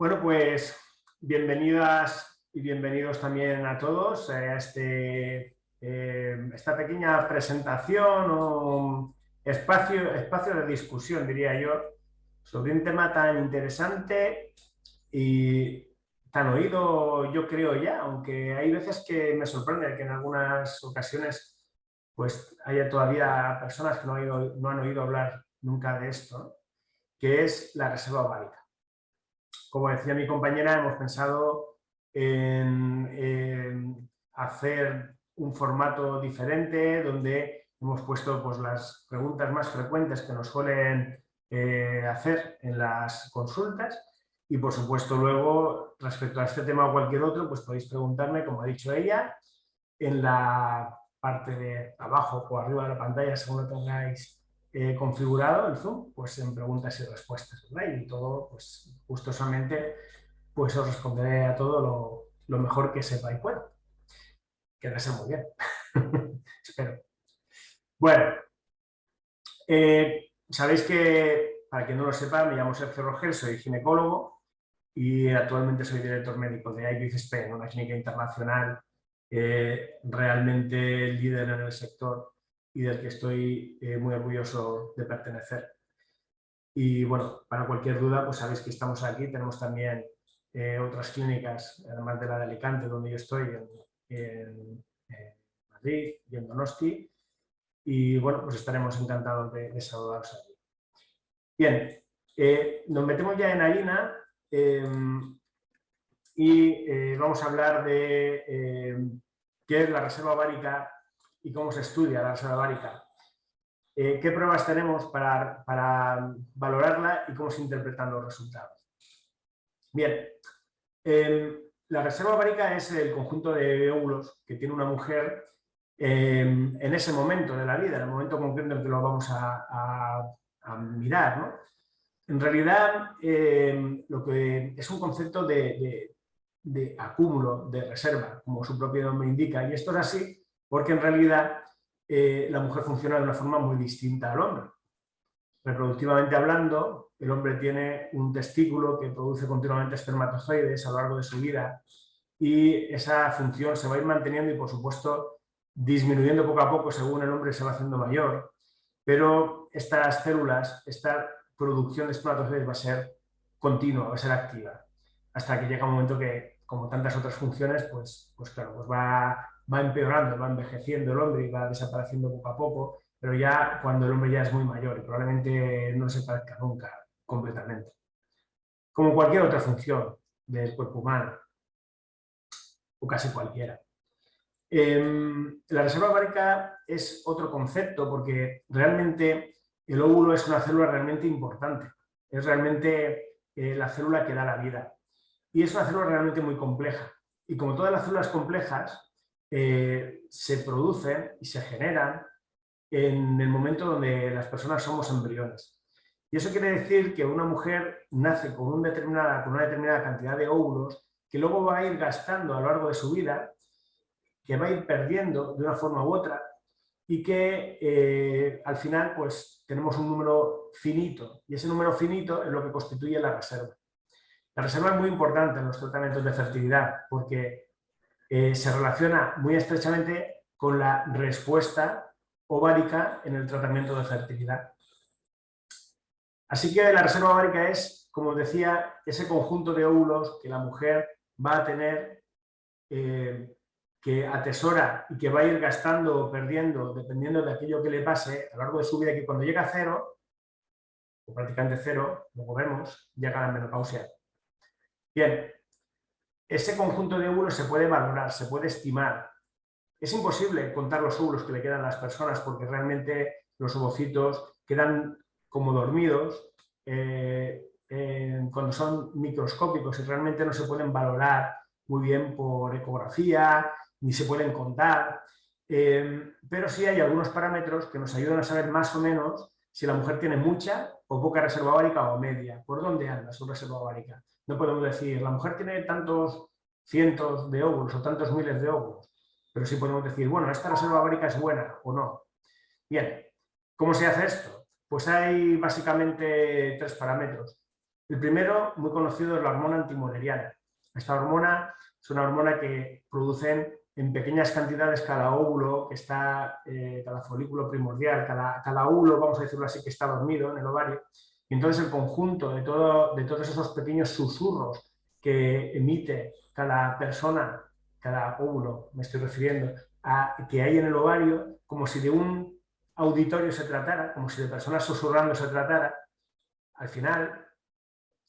Bueno, pues bienvenidas y bienvenidos también a todos a esta pequeña presentación o espacio de discusión, diría yo, sobre un tema tan interesante y tan oído, yo creo ya, aunque hay veces que me sorprende que en algunas ocasiones pues haya todavía personas que no han oído hablar nunca de esto, ¿no? Que es la reserva ovárica. Como decía mi compañera, hemos pensado en hacer un formato diferente donde hemos puesto pues, las preguntas más frecuentes que nos suelen hacer en las consultas y, por supuesto, luego, respecto a este tema o cualquier otro, pues podéis preguntarme, como ha dicho ella, en la parte de abajo o arriba de la pantalla, según lo tengáis configurado el Zoom, pues en preguntas y respuestas, ¿verdad? Y todo, pues gustosamente, pues os responderé a todo lo mejor que sepa y pueda. Que debe ser muy bien. Espero. Bueno, sabéis que, para quien no lo sepa, me llamo Sergio Rogel, soy ginecólogo y actualmente soy director médico de IVF Spain, una clínica internacional realmente líder en el sector y del que estoy muy orgulloso de pertenecer. Y bueno, para cualquier duda, pues sabéis que estamos aquí. Tenemos también otras clínicas, además de la de Alicante, donde yo estoy, en Madrid y en Donosti. Y bueno, pues estaremos encantados de saludaros aquí. Bien, nos metemos ya en harina y vamos a hablar de qué es la reserva ovárica y cómo se estudia la reserva ovárica. ¿Qué pruebas tenemos para valorarla y cómo se interpretan los resultados? Bien, la reserva ovárica es el conjunto de óvulos que tiene una mujer en ese momento de la vida, en el momento concreto en que lo vamos a mirar, ¿no? En realidad, lo que es un concepto de acúmulo, de reserva, como su propio nombre indica, y esto es así porque en realidad la mujer funciona de una forma muy distinta al hombre. Reproductivamente hablando, el hombre tiene un testículo que produce continuamente espermatozoides a lo largo de su vida y esa función se va a ir manteniendo y, por supuesto, disminuyendo poco a poco según el hombre se va haciendo mayor, pero estas células, esta producción de espermatozoides va a ser continua, va a ser activa, hasta que llega un momento que, como tantas otras funciones, pues claro, pues va empeorando, va envejeciendo el hombre y va desapareciendo poco a poco, pero ya cuando el hombre ya es muy mayor y probablemente no se parezca nunca completamente. Como cualquier otra función del cuerpo humano, o casi cualquiera. La reserva ovárica es otro concepto porque realmente el óvulo es una célula realmente importante, es realmente la célula que da la vida y es una célula realmente muy compleja y como todas las células complejas se producen y se generan en el momento donde las personas somos embriones. Y eso quiere decir que una mujer nace con una determinada cantidad de óvulos que luego va a ir gastando a lo largo de su vida, que va a ir perdiendo de una forma u otra y que al final pues tenemos un número finito y ese número finito es lo que constituye la reserva. La reserva es muy importante en los tratamientos de fertilidad porque se relaciona muy estrechamente con la respuesta ovárica en el tratamiento de fertilidad. Así que la reserva ovárica es, como decía, ese conjunto de óvulos que la mujer va a tener, que atesora y que va a ir gastando o perdiendo dependiendo de aquello que le pase a lo largo de su vida, que cuando llega a cero, o prácticamente cero, como vemos, llega a la menopausia. Bien, ese conjunto de óvulos se puede valorar, se puede estimar. Es imposible contar los óvulos que le quedan a las personas porque realmente los ovocitos quedan como dormidos cuando son microscópicos y realmente no se pueden valorar muy bien por ecografía ni se pueden contar, pero sí hay algunos parámetros que nos ayudan a saber más o menos si la mujer tiene mucha o poca reserva ovárica o media. ¿Por dónde anda su reserva ovárica? No podemos decir, la mujer tiene tantos cientos de óvulos o tantos miles de óvulos, pero sí podemos decir, bueno, esta reserva ovárica es buena o no. Bien, ¿cómo se hace esto? Pues hay básicamente tres parámetros. El primero, muy conocido, es la hormona antimoleriana. Esta hormona es una hormona que producen en pequeñas cantidades cada óvulo, que está, cada folículo primordial, cada óvulo, vamos a decirlo así, que está dormido en el ovario. Y entonces el conjunto de todos esos pequeños susurros que emite cada persona, cada óvulo, me estoy refiriendo, que hay en el ovario, como si de un auditorio se tratara, como si de personas susurrando se tratara, al final,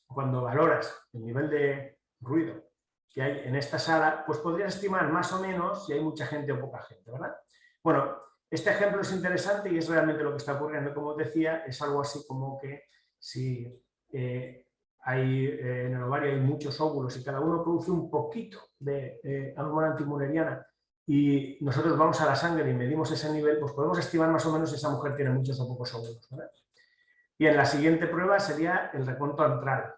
cuando valoras el nivel de ruido que hay en esta sala, pues podrías estimar más o menos si hay mucha gente o poca gente, ¿verdad? Bueno, este ejemplo es interesante y es realmente lo que está ocurriendo. Como os decía, es algo así como que si en el ovario hay muchos óvulos y cada uno produce un poquito de hormona antimoleriana y nosotros vamos a la sangre y medimos ese nivel, pues podemos estimar más o menos si esa mujer tiene muchos o pocos óvulos, ¿verdad? Y en la siguiente prueba sería el recuento antral.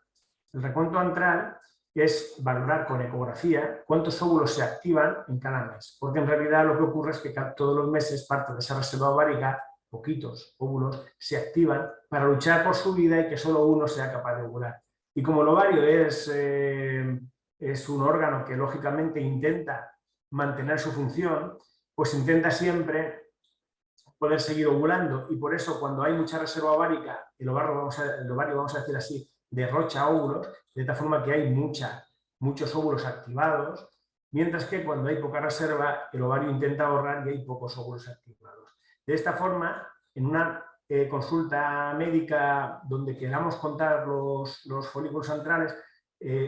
El recuento antral es valorar con ecografía cuántos óvulos se activan en cada mes, porque en realidad lo que ocurre es que todos los meses parte de esa reserva ovárica, poquitos óvulos, se activan para luchar por su vida y que solo uno sea capaz de ovular. Y como el ovario es un órgano que lógicamente intenta mantener su función, pues intenta siempre poder seguir ovulando y por eso cuando hay mucha reserva ovárica, el ovario, vamos a decir así, derrocha óvulos, de tal forma que hay muchos óvulos activados, mientras que cuando hay poca reserva, el ovario intenta ahorrar y hay pocos óvulos activados. De esta forma, en una consulta médica donde queramos contar los folículos antrales,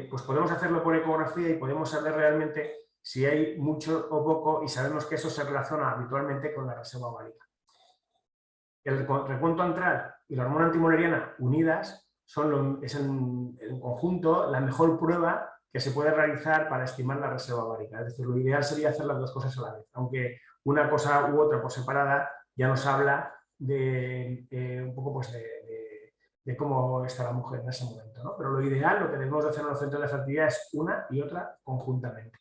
pues podemos hacerlo por ecografía y podemos saber realmente si hay mucho o poco y sabemos que eso se relaciona habitualmente con la reserva ovárica. El recuento antral y la hormona antimoleriana unidas es en conjunto la mejor prueba que se puede realizar para estimar la reserva ovárica. Es decir, lo ideal sería hacer las dos cosas a la vez, aunque una cosa u otra por separada ya nos habla de un poco pues de cómo está la mujer en ese momento, ¿no? Pero lo ideal, lo que debemos de hacer en los centros de fertilidad es una y otra conjuntamente.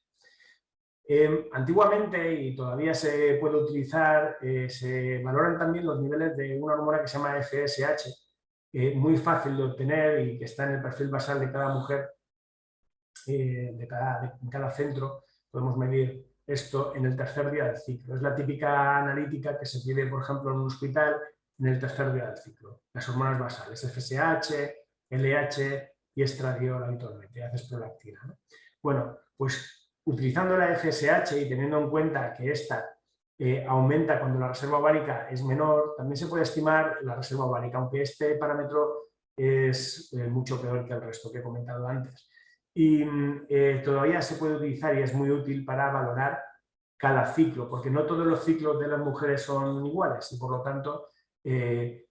Antiguamente, y todavía se puede utilizar, se valoran también los niveles de una hormona que se llama FSH, muy fácil de obtener y que está en el perfil basal de cada mujer, en cada centro. Podemos medir esto en el tercer día del ciclo. Es la típica analítica que se pide, por ejemplo, en un hospital en el tercer día del ciclo. Las hormonas basales, FSH, LH y estradiol habitualmente, haces prolactina, ¿no? Bueno, pues utilizando la FSH y teniendo en cuenta que esta aumenta cuando la reserva ovárica es menor, también se puede estimar la reserva ovárica, aunque este parámetro es mucho peor que el resto que he comentado antes. Y todavía se puede utilizar y es muy útil para valorar cada ciclo, porque no todos los ciclos de las mujeres son iguales y por lo tanto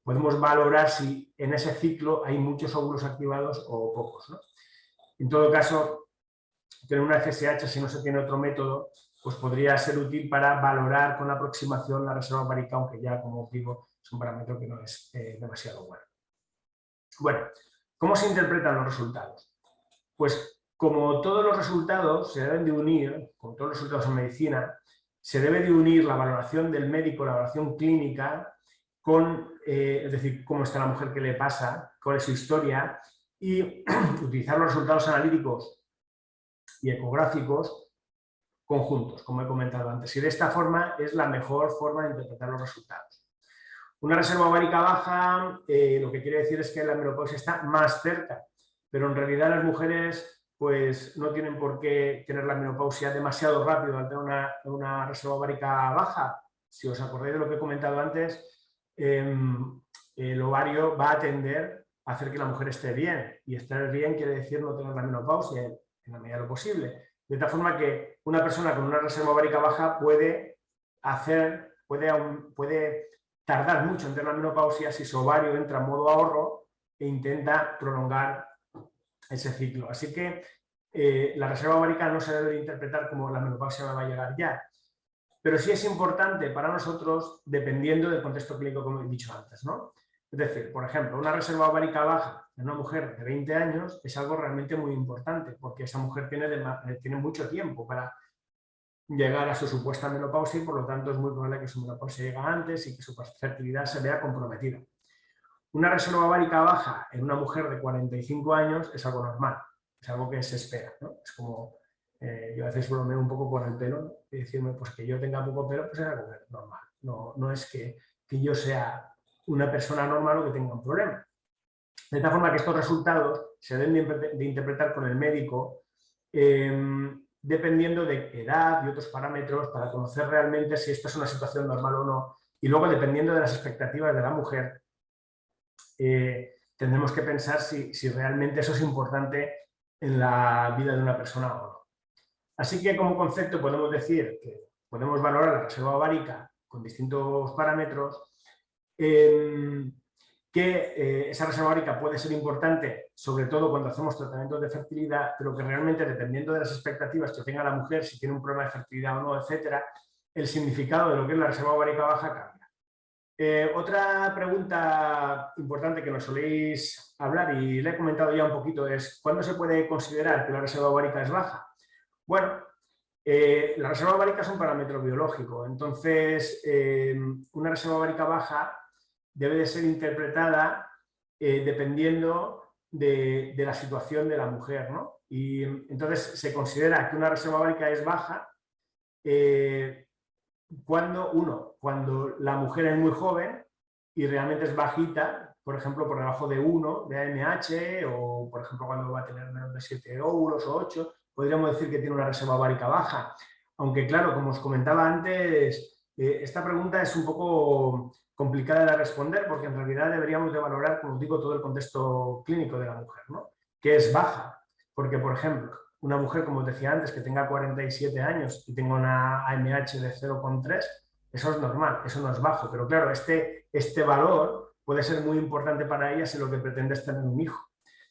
podemos valorar si en ese ciclo hay muchos óvulos activados o pocos, ¿no? En todo caso, tener una FSH, si no se tiene otro método, pues podría ser útil para valorar con aproximación la reserva ovárica, aunque ya, como os digo, es un parámetro que no es demasiado bueno. Bueno, ¿cómo se interpretan los resultados? Pues como todos los resultados se deben de unir, como todos los resultados en medicina, se debe de unir la valoración del médico, la valoración clínica, con, es decir, cómo está la mujer, qué le pasa, cuál es su historia, y utilizar los resultados analíticos y ecográficos conjuntos, como he comentado antes. Y de esta forma es la mejor forma de interpretar los resultados. Una reserva ovárica baja, lo que quiere decir es que la menopausia está más cerca, pero en realidad las mujeres pues no tienen por qué tener la menopausia demasiado rápido al tener una reserva ovárica baja. Si os acordáis de lo que he comentado antes, el ovario va a tender a hacer que la mujer esté bien, y estar bien quiere decir no tener la menopausia en la medida de lo posible. De tal forma que una persona con una reserva ovárica baja puede tardar mucho en tener la menopausia si su ovario entra en modo ahorro e intenta prolongar ese ciclo. Así que la reserva ovárica no se debe interpretar como la menopausia me va a llegar ya, pero sí es importante para nosotros dependiendo del contexto clínico, como he dicho antes, ¿no? Es decir, por ejemplo, una reserva ovárica baja en una mujer de 20 años es algo realmente muy importante, porque esa mujer tiene mucho tiempo para llegar a su supuesta menopausia y por lo tanto es muy probable que su menopausia llegue antes y que su fertilidad se vea comprometida. Una reserva ovárica baja en una mujer de 45 años es algo normal, es algo que se espera, ¿no? Es como, yo a veces bromeo un poco con el pelo, ¿no? Y decirme pues que yo tenga poco pelo, pues es algo normal, no es que yo sea una persona normal o que tenga un problema. De tal forma que estos resultados se deben de interpretar con el médico dependiendo de edad y otros parámetros para conocer realmente si esto es una situación normal o no. Y luego, dependiendo de las expectativas de la mujer, tendremos que pensar si realmente eso es importante en la vida de una persona o no. Así que, como concepto, podemos decir que podemos valorar la reserva ovárica con distintos parámetros, que esa reserva ovárica puede ser importante, sobre todo cuando hacemos tratamientos de fertilidad, pero que realmente, dependiendo de las expectativas que tenga la mujer, si tiene un problema de fertilidad o no, etcétera, el significado de lo que es la reserva ovárica baja cambia. Otra pregunta importante que nos soléis hablar, y le he comentado ya un poquito, es ¿cuándo se puede considerar que la reserva ovárica es baja? Bueno, la reserva ovárica es un parámetro biológico, entonces una reserva ovárica baja debe de ser interpretada dependiendo de la situación de la mujer, ¿no? Y entonces se considera que una reserva ovárica es baja cuando la mujer es muy joven y realmente es bajita, por ejemplo, por debajo de 1 de AMH, o por ejemplo cuando va a tener menos de 7 óvulos o 8, podríamos decir que tiene una reserva ovárica baja. Aunque claro, como os comentaba antes, esta pregunta es un poco complicada de responder porque en realidad deberíamos de valorar, como os digo, todo el contexto clínico de la mujer, ¿no? Que es baja, porque por ejemplo, una mujer, como os decía antes, que tenga 47 años y tenga una AMH de 0,3, eso es normal, eso no es bajo, pero claro, este valor puede ser muy importante para ella si lo que pretende es tener un hijo.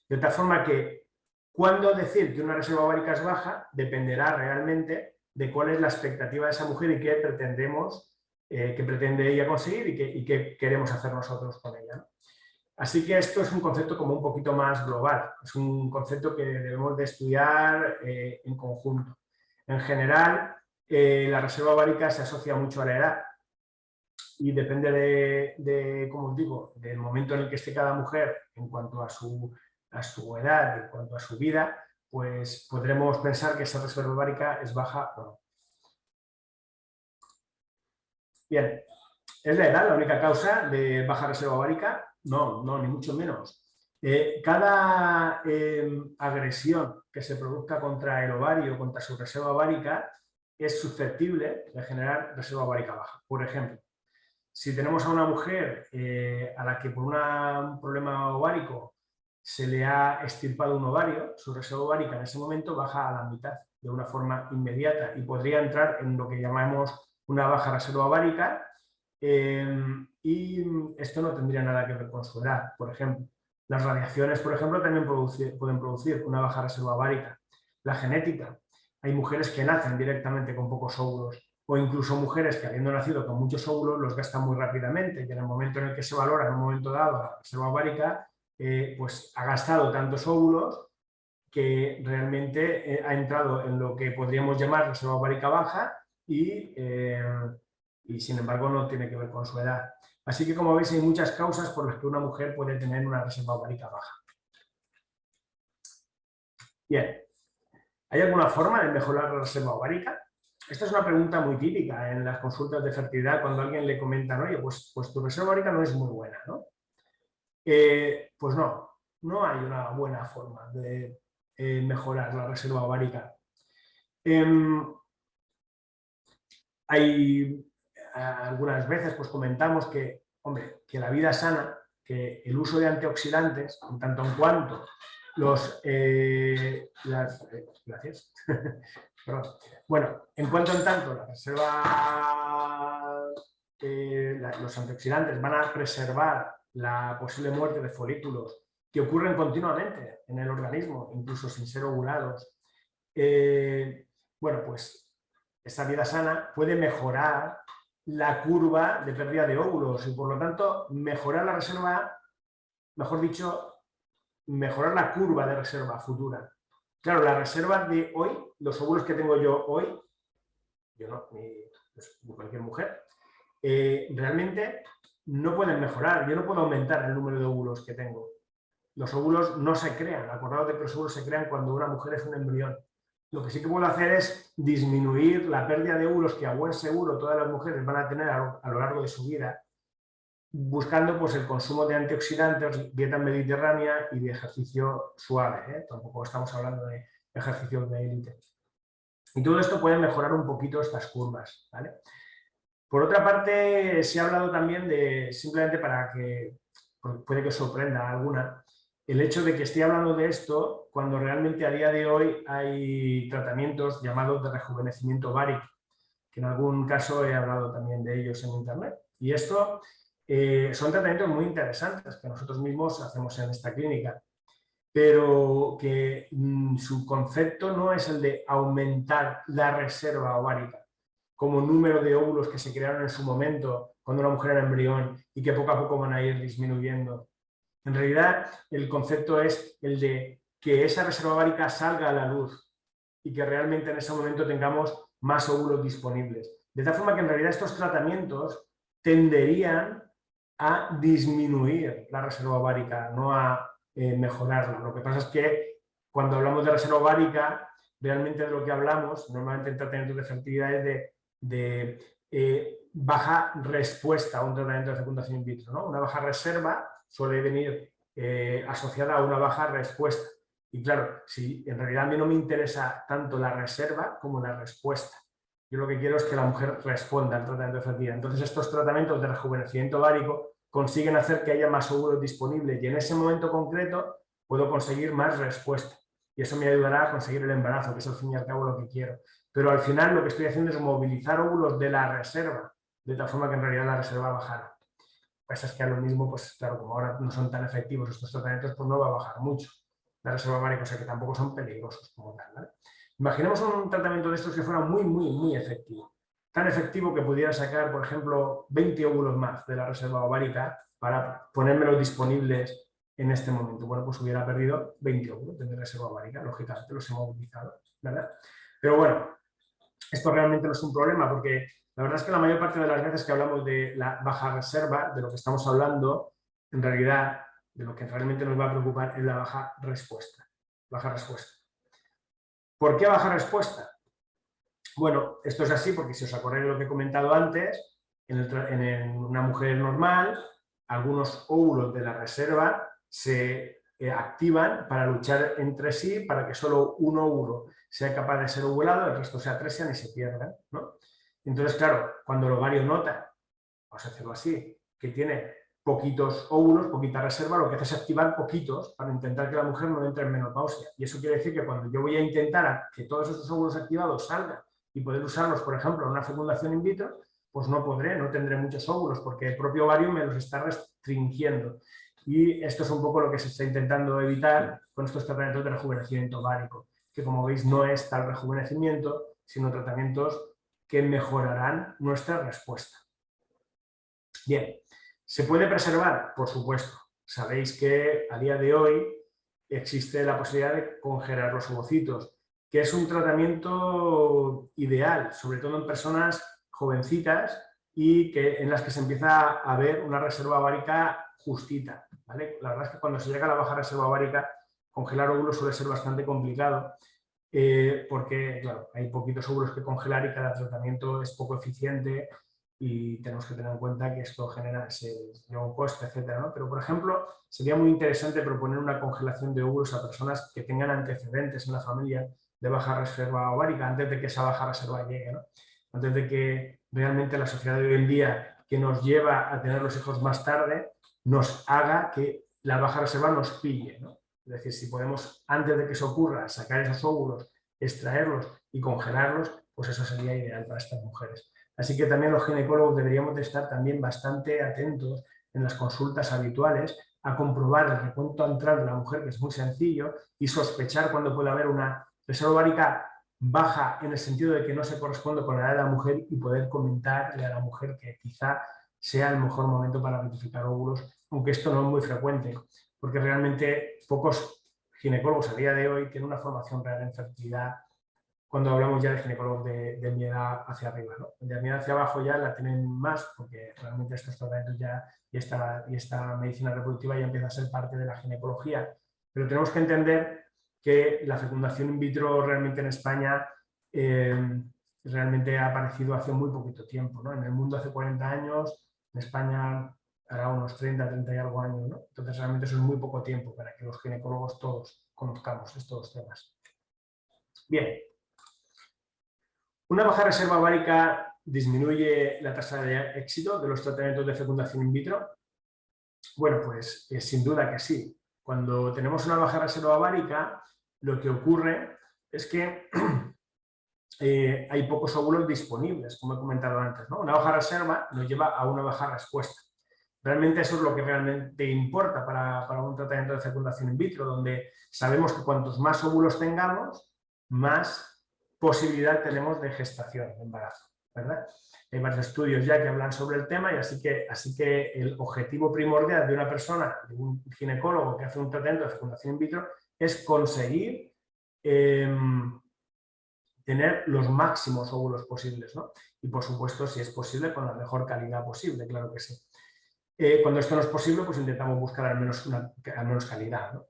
De tal forma que, cuándo decir que una reserva ovárica es baja dependerá realmente de cuál es la expectativa de esa mujer y qué pretendemos, qué pretende ella conseguir y qué queremos hacer nosotros con ella, ¿no? Así que esto es un concepto como un poquito más global, es un concepto que debemos de estudiar en conjunto. En general, la reserva ovárica se asocia mucho a la edad y depende como os digo, del momento en el que esté cada mujer en cuanto a su edad, en cuanto a su vida, pues podremos pensar que esa reserva ovárica es baja o no. Bien, ¿es la edad la única causa de baja reserva ovárica? No, ni mucho menos. Cada agresión que se produzca contra el ovario, contra su reserva ovárica, es susceptible de generar reserva ovárica baja. Por ejemplo, si tenemos a una mujer a la que por un problema ovárico se le ha extirpado un ovario, su reserva ovárica en ese momento baja a la mitad de una forma inmediata y podría entrar en lo que llamamos una baja reserva ovárica, y esto no tendría nada que ver con su edad. Por ejemplo, las radiaciones, por ejemplo, también pueden producir una baja reserva ovárica. La genética. Hay mujeres que nacen directamente con pocos óvulos, o incluso mujeres que, habiendo nacido con muchos óvulos, los gastan muy rápidamente, y en el momento en el que se valora, en un momento dado, la reserva ovárica, pues ha gastado tantos óvulos que realmente ha entrado en lo que podríamos llamar reserva ovárica baja y sin embargo no tiene que ver con su edad. Así que, como veis, hay muchas causas por las que una mujer puede tener una reserva ovárica baja. Bien, ¿hay alguna forma de mejorar la reserva ovárica? Esta es una pregunta muy típica en las consultas de fertilidad cuando a alguien le comentan, oye, pues tu reserva ovárica no es muy buena, ¿no? Pues no hay una buena forma de mejorar la reserva ovárica. Hay algunas veces pues comentamos que, hombre, que la vida sana, que el uso de antioxidantes, en tanto en cuanto gracias. Perdón. Bueno, en cuanto en tanto la reserva, los antioxidantes van a preservar la posible muerte de folículos que ocurren continuamente en el organismo, incluso sin ser ovulados. Bueno, pues esa vida sana puede mejorar la curva de pérdida de óvulos y, por lo tanto, mejorar la reserva, mejor dicho, mejorar la curva de reserva futura. Claro, la reserva de hoy, los óvulos que tengo yo hoy, yo no, ni cualquier mujer, realmente no pueden mejorar. Yo no puedo aumentar el número de óvulos que tengo. Los óvulos no se crean. Acordaos de que los óvulos se crean cuando una mujer es un embrión. Lo que sí que puedo hacer es disminuir la pérdida de óvulos que a buen seguro todas las mujeres van a tener a lo largo de su vida, buscando pues, el consumo de antioxidantes, dieta mediterránea y de ejercicio suave, ¿eh? Tampoco estamos hablando de ejercicio de élite. Y todo esto puede mejorar un poquito estas curvas, ¿vale? Por otra parte, se ha hablado también de, simplemente para que, puede que os sorprenda alguna, el hecho de que estoy hablando de esto cuando realmente a día de hoy hay tratamientos llamados de rejuvenecimiento ovárico, que en algún caso he hablado también de ellos en internet. Y esto son tratamientos muy interesantes que nosotros mismos hacemos en esta clínica, pero que su concepto no es el de aumentar la reserva ovárica como número de óvulos que se crearon en su momento cuando una mujer era embrión y que poco a poco van a ir disminuyendo. En realidad, el concepto es el de que esa reserva ovárica salga a la luz y que realmente en ese momento tengamos más óvulos disponibles. De tal forma que en realidad estos tratamientos tenderían a disminuir la reserva ovárica, no a mejorarla. Lo que pasa es que cuando hablamos de reserva ovárica, realmente de lo que hablamos, normalmente en tratamientos de fertilidad, es de baja respuesta a un tratamiento de fecundación in vitro, ¿no? Una baja reserva suele venir asociada a una baja respuesta. Y claro, si en realidad a mí no me interesa tanto la reserva como la respuesta. Yo lo que quiero es que la mujer responda al tratamiento de fertilidad. Entonces estos tratamientos de rejuvenecimiento ovárico consiguen hacer que haya más óvulos disponibles y en ese momento concreto puedo conseguir más respuesta. Y eso me ayudará a conseguir el embarazo, que es al fin y al cabo lo que quiero. Pero al final lo que estoy haciendo es movilizar óvulos de la reserva, de tal forma que en realidad la reserva bajará. Lo que pasa es que a lo mismo, pues claro, como ahora no son tan efectivos estos tratamientos, pues no va a bajar mucho la reserva ovárica, o sea que tampoco son peligrosos como tal, ¿vale? Imaginemos un tratamiento de estos que fuera muy efectivo. Tan efectivo que pudiera sacar, por ejemplo, 20 óvulos más de la reserva ovárica para ponérmelos disponibles en este momento. Bueno, pues hubiera perdido 20 óvulos de mi reserva ovárica, lógicamente los he movilizado, ¿verdad? Pero bueno, esto realmente no es un problema porque la verdad es que la mayor parte de las veces que hablamos de la baja reserva, de lo que estamos hablando, en realidad, de lo que realmente nos va a preocupar es la baja respuesta. Baja respuesta. ¿Por qué baja respuesta? Bueno, esto es así porque si os acordáis de lo que he comentado antes, en una mujer normal, algunos óvulos de la reserva se activan para luchar entre sí para que solo un óvulo sea capaz de ser ovulado, el resto se aprecian y se pierdan, ¿no? Entonces, claro, cuando el ovario nota, vamos a decirlo así, que tiene poquitos óvulos, poquita reserva, lo que hace es activar poquitos para intentar que la mujer no entre en menopausia. Y eso quiere decir que cuando yo voy a intentar que todos esos óvulos activados salgan y poder usarlos, por ejemplo, en una fecundación in vitro, pues no podré, no tendré muchos óvulos porque el propio ovario me los está restringiendo. Y esto es un poco lo que se está intentando evitar con estos tratamientos de rejuvenecimiento ovárico, que como veis no es tal rejuvenecimiento, sino tratamientos que mejorarán nuestra respuesta. Bien, ¿se puede preservar? Por supuesto. Sabéis que a día de hoy existe la posibilidad de congelar los ovocitos, que es un tratamiento ideal, sobre todo en personas jovencitas y en las que se empieza a ver una reserva ovárica justita, ¿vale? La verdad es que cuando se llega a la baja reserva ovárica, congelar óvulos suele ser bastante complicado porque, claro, hay poquitos óvulos que congelar y cada tratamiento es poco eficiente y tenemos que tener en cuenta que esto genera un coste, etcétera, ¿no? Pero, por ejemplo, sería muy interesante proponer una congelación de óvulos a personas que tengan antecedentes en la familia de baja reserva ovárica antes de que esa baja reserva llegue, ¿no? Antes de que realmente la sociedad de hoy en día, que nos lleva a tener los hijos más tarde, nos haga que la baja reserva nos pille, ¿no? Es decir, si podemos, antes de que eso ocurra, sacar esos óvulos, extraerlos y congelarlos, pues eso sería ideal para estas mujeres. Así que también los ginecólogos deberíamos de estar también bastante atentos en las consultas habituales a comprobar el recuento antral de la mujer, que es muy sencillo, y sospechar cuando puede haber una reserva ovárica baja en el sentido de que no se corresponde con la edad de la mujer y poder comentarle a la mujer que quizá sea el mejor momento para rectificar óvulos, aunque esto no es muy frecuente, porque realmente pocos ginecólogos a día de hoy tienen una formación real en fertilidad cuando hablamos ya de ginecólogos de mi edad hacia arriba, ¿no? De mi edad hacia abajo ya la tienen más, porque realmente estos tratamientos y esta medicina reproductiva ya empieza a ser parte de la ginecología. Pero tenemos que entender que la fecundación in vitro realmente en España realmente ha aparecido hace muy poquito tiempo, ¿no? En el mundo hace 40 años, en España hará unos 30 y algo años, ¿no? Entonces realmente eso es muy poco tiempo para que los ginecólogos todos conozcamos estos temas. Bien. ¿Una baja reserva ovárica disminuye la tasa de éxito de los tratamientos de fecundación in vitro? Bueno, pues sin duda que sí. Cuando tenemos una baja reserva ovárica, lo que ocurre es que hay pocos óvulos disponibles, como he comentado antes, ¿no? Una baja reserva nos lleva a una baja respuesta. Realmente eso es lo que realmente importa para un tratamiento de fecundación in vitro, donde sabemos que cuantos más óvulos tengamos, más posibilidad tenemos de gestación, de embarazo, ¿verdad? Hay varios estudios ya que hablan sobre el tema y así que el objetivo primordial de una persona, de un ginecólogo que hace un tratamiento de fecundación in vitro, es conseguir tener los máximos óvulos posibles, ¿no? Y por supuesto, si es posible, con la mejor calidad posible, claro que sí. Cuando esto no es posible, pues intentamos buscar al menos calidad, ¿no?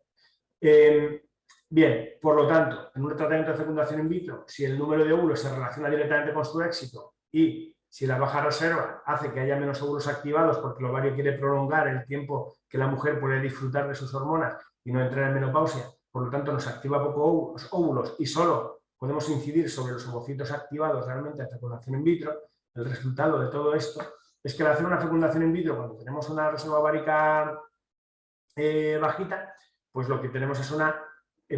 Bien, por lo tanto, en un tratamiento de fecundación in vitro, si el número de óvulos se relaciona directamente con su éxito y si la baja reserva hace que haya menos óvulos activados porque el ovario quiere prolongar el tiempo que la mujer puede disfrutar de sus hormonas y no entrar en menopausia, por lo tanto nos activa poco óvulos y solo podemos incidir sobre los ovocitos activados realmente en fecundación in vitro, el resultado de todo esto es que al hacer una fecundación in vitro, cuando tenemos una reserva ovárica bajita, pues lo que tenemos es una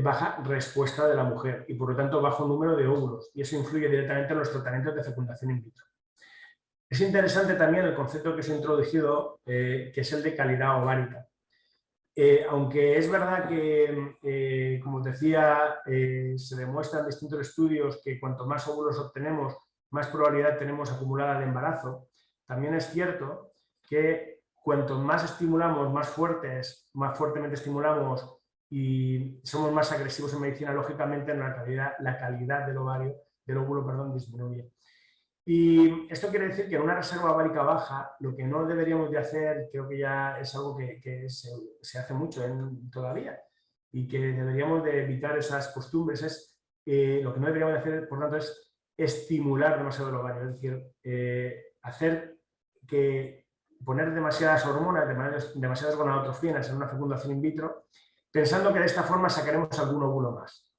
baja respuesta de la mujer y por lo tanto bajo número de óvulos y eso influye directamente en los tratamientos de fecundación in vitro. Es interesante también el concepto que se ha introducido, que es el de calidad ovárica. Aunque es verdad que, como os decía, se demuestra en distintos estudios que cuanto más óvulos obtenemos, más probabilidad tenemos acumulada de embarazo, también es cierto que cuanto más estimulamos, más fuertemente estimulamos y somos más agresivos en medicina, lógicamente la calidad del óvulo, disminuye. Y esto quiere decir que en una reserva ovárica baja, lo que no deberíamos de hacer, creo que ya es algo que se hace mucho todavía, y que deberíamos de evitar esas costumbres, lo que no deberíamos de hacer, por tanto, es estimular demasiado el ovario, es decir, poner demasiadas hormonas, demasiadas gonadotrofinas en una fecundación in vitro, pensando que de esta forma sacaremos algún óvulo más.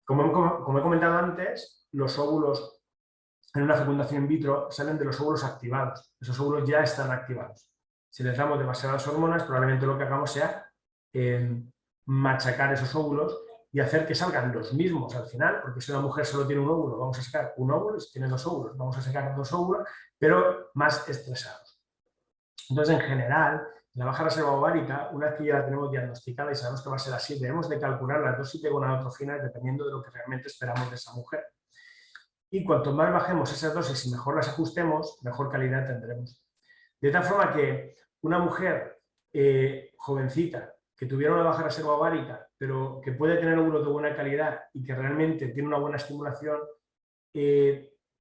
Como he comentado antes, los óvulos en una fecundación in vitro salen de los óvulos activados. Esos óvulos ya están activados. Si les damos demasiadas hormonas, probablemente lo que hagamos sea machacar esos óvulos y hacer que salgan los mismos al final, porque si una mujer solo tiene un óvulo, vamos a sacar un óvulo, si tiene dos óvulos, vamos a sacar dos óvulos, pero más estresados. Entonces, en general, la baja reserva ovárica, una vez que ya la tenemos diagnosticada y sabemos que va a ser así, debemos de calcular las dosis de gonadotrofinas dependiendo de lo que realmente esperamos de esa mujer. Y cuanto más bajemos esas dosis y mejor las ajustemos, mejor calidad tendremos. De tal forma que una mujer jovencita que tuviera una baja reserva ovárica, pero que puede tener óvulos de buena calidad y que realmente tiene una buena estimulación,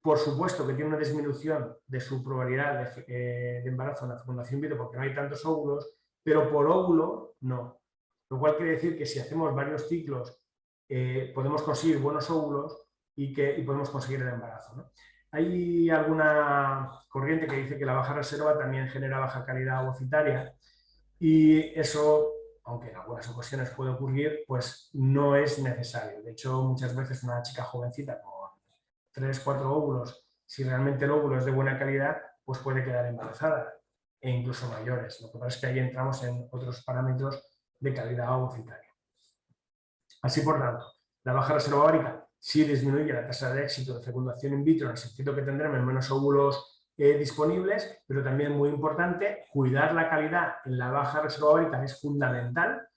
por supuesto que tiene una disminución de su probabilidad de embarazo en la fecundación in vitro porque no hay tantos óvulos, pero por óvulo no. Lo cual quiere decir que si hacemos varios ciclos podemos conseguir buenos óvulos y podemos conseguir el embarazo, ¿no? Hay alguna corriente que dice que la baja reserva también genera baja calidad ovocitaria y eso, aunque en algunas ocasiones puede ocurrir, pues no es necesario. De hecho, muchas veces una chica jovencita con 3, 4 óvulos, si realmente el óvulo es de buena calidad, pues puede quedar embarazada e incluso mayores. Lo que pasa es que ahí entramos en otros parámetros de calidad ovocitaria. Así por tanto, la baja reserva ovárica sí disminuye la tasa de éxito de fecundación in vitro en el sentido que tendremos menos óvulos disponibles, pero también muy importante, cuidar la calidad en la baja reserva ovárica es fundamental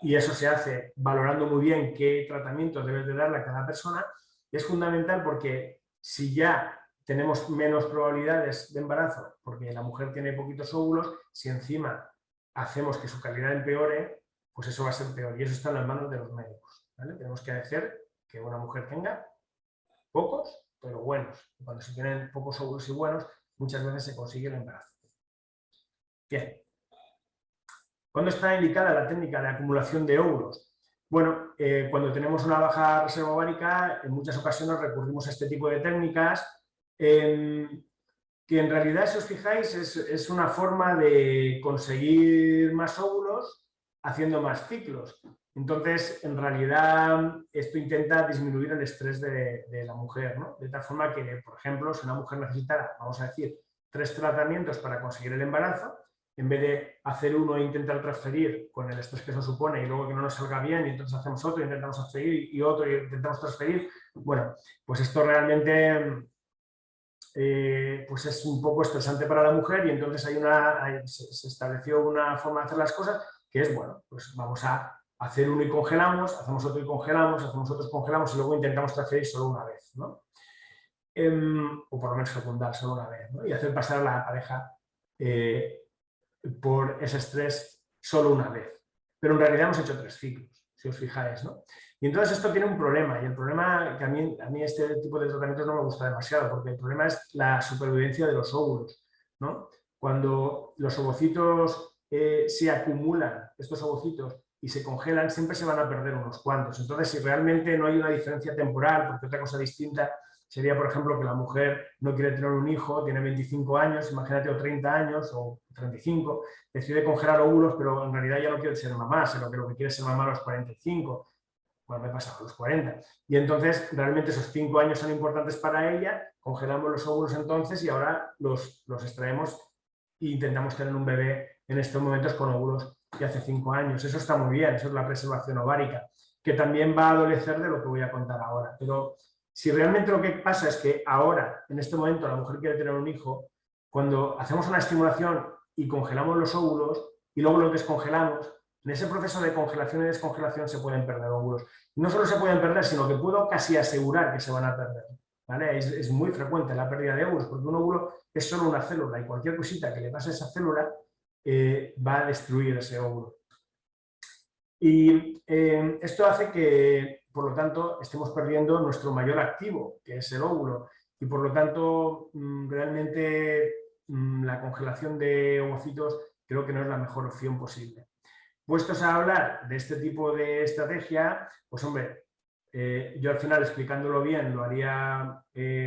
y eso se hace valorando muy bien qué tratamiento debe de darle a cada persona. Es fundamental porque si ya tenemos menos probabilidades de embarazo porque la mujer tiene poquitos óvulos, si encima hacemos que su calidad empeore, pues eso va a ser peor y eso está en las manos de los médicos, ¿vale? Tenemos que hacer que una mujer tenga pocos, pero buenos. Y cuando se tienen pocos óvulos y buenos, muchas veces se consigue el embarazo. Bien. ¿Cuándo está indicada la técnica de acumulación de óvulos? Bueno, cuando tenemos una baja reserva ovárica, en muchas ocasiones recurrimos a este tipo de técnicas, que en realidad, si os fijáis, es una forma de conseguir más óvulos haciendo más ciclos. Entonces, en realidad, esto intenta disminuir el estrés de la mujer, ¿no? De tal forma que, por ejemplo, si una mujer necesitara, vamos a decir, 3 tratamientos para conseguir el embarazo, en vez de hacer uno e intentar transferir con el estrés que eso supone y luego que no nos salga bien y entonces hacemos otro, intentamos transferir y otro y intentamos transferir, bueno, pues esto realmente pues es un poco estresante para la mujer y entonces se estableció una forma de hacer las cosas que es, bueno, pues vamos a hacer uno y congelamos, hacemos otro y congelamos, hacemos otro y congelamos y luego intentamos transferir solo una vez, ¿no? O por lo menos fecundar solo una vez, ¿no? Y hacer pasar a la pareja por ese estrés solo una vez. Pero en realidad hemos hecho 3 ciclos, si os fijáis, ¿no? Y entonces esto tiene un problema, y el problema que a mí este tipo de tratamientos no me gusta demasiado, porque el problema es la supervivencia de los óvulos, ¿no? Cuando los ovocitos se acumulan, estos ovocitos, y se congelan, siempre se van a perder unos cuantos. Entonces, si realmente no hay una diferencia temporal, porque otra cosa distinta sería, por ejemplo, que la mujer no quiere tener un hijo, tiene 25 años, imagínate, o 30 años, o 35, decide congelar óvulos, pero en realidad ya no quiere ser mamá, sino que lo que quiere es ser mamá a los 45. Bueno, me he pasado a los 40. Y entonces, realmente esos 5 años son importantes para ella, congelamos los óvulos entonces y ahora los extraemos e intentamos tener un bebé en estos momentos con óvulos de hace 5 años. Eso está muy bien, eso es la preservación ovárica, que también va a adolecer de lo que voy a contar ahora. Pero si realmente lo que pasa es que ahora, en este momento, la mujer quiere tener un hijo, cuando hacemos una estimulación y congelamos los óvulos y luego los descongelamos, en ese proceso de congelación y descongelación se pueden perder óvulos. Y no solo se pueden perder, sino que puedo casi asegurar que se van a perder, ¿vale? Es muy frecuente la pérdida de óvulos, porque un óvulo es solo una célula y cualquier cosita que le pase a esa célula va a destruir ese óvulo. Y esto hace que, por lo tanto, estemos perdiendo nuestro mayor activo, que es el óvulo. Y por lo tanto, realmente la congelación de ovocitos creo que no es la mejor opción posible. Puestos a hablar de este tipo de estrategia, pues hombre, yo al final explicándolo bien lo haría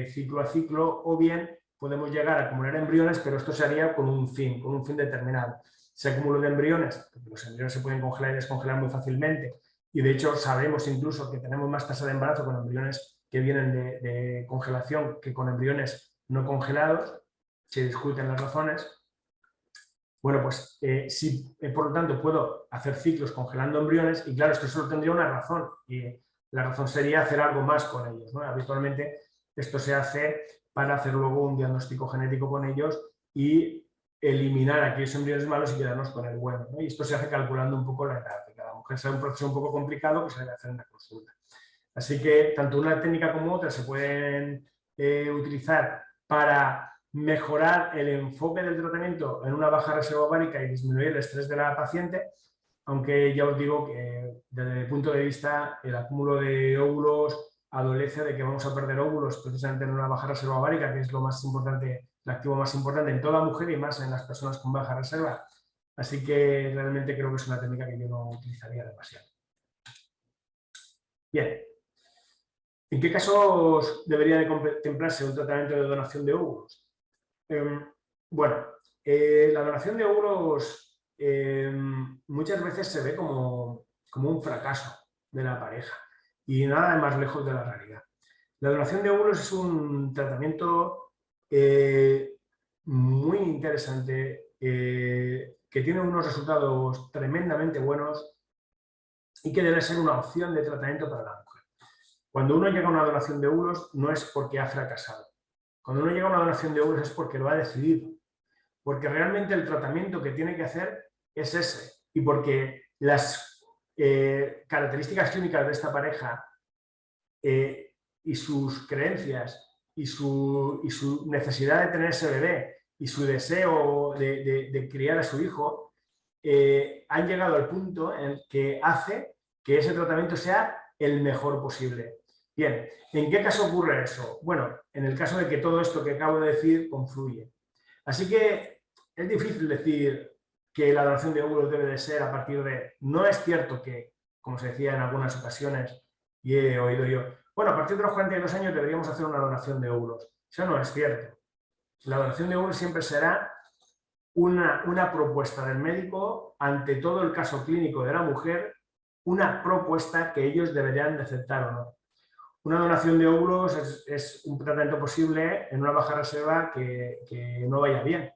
ciclo a ciclo, o bien podemos llegar a acumular embriones, pero esto se haría con un fin determinado. Se acumula de embriones, porque los embriones se pueden congelar y descongelar muy fácilmente, y de hecho sabemos incluso que tenemos más tasa de embarazo con embriones que vienen de congelación que con embriones no congelados, se discuten las razones. Bueno, pues si por lo tanto puedo hacer ciclos congelando embriones, y claro, esto solo tendría una razón, y la razón sería hacer algo más con ellos, ¿no? Habitualmente esto se hace para hacer luego un diagnóstico genético con ellos y eliminar aquellos embriones malos y quedarnos con el bueno, ¿no? Y esto se hace calculando un poco la edad de cada mujer. Es un proceso un poco complicado que se debe hacer en la consulta. Así que tanto una técnica como otra se pueden utilizar para mejorar el enfoque del tratamiento en una baja reserva ovárica y disminuir el estrés de la paciente, aunque ya os digo que desde mi punto de vista el acúmulo de óvulos adolece de que vamos a perder óvulos precisamente en una baja reserva ovárica, que es lo más importante, el activo más importante en toda mujer y más en las personas con baja reserva. Así que realmente creo que es una técnica que yo no utilizaría demasiado. Bien. ¿En qué casos debería de contemplarse un tratamiento de donación de óvulos? Bueno, la donación de óvulos muchas veces se ve como un fracaso de la pareja y nada más lejos de la realidad. La donación de óvulos es un tratamiento muy interesante que tiene unos resultados tremendamente buenos y que debe ser una opción de tratamiento para la mujer. Cuando uno llega a una donación de óvulos no es porque ha fracasado. Cuando uno llega a una donación de óvulos es porque lo ha decidido. Porque realmente el tratamiento que tiene que hacer es ese. Y porque las características clínicas de esta pareja y sus creencias y su necesidad de tener ese bebé y su deseo de criar a su hijo han llegado al punto en el que hace que ese tratamiento sea el mejor posible. Bien, ¿en qué caso ocurre eso? Bueno, en el caso de que todo esto que acabo de decir confluye. Así que es difícil decir que la donación de óvulos debe de ser a partir de... No es cierto que, como se decía en algunas ocasiones, y he oído yo, bueno, a partir de los 42 años deberíamos hacer una donación de óvulos. Eso no es cierto. La donación de óvulos siempre será una propuesta del médico ante todo el caso clínico de la mujer, una propuesta que ellos deberían de aceptar o no. Una donación de óvulos es un tratamiento posible en una baja reserva que no vaya bien,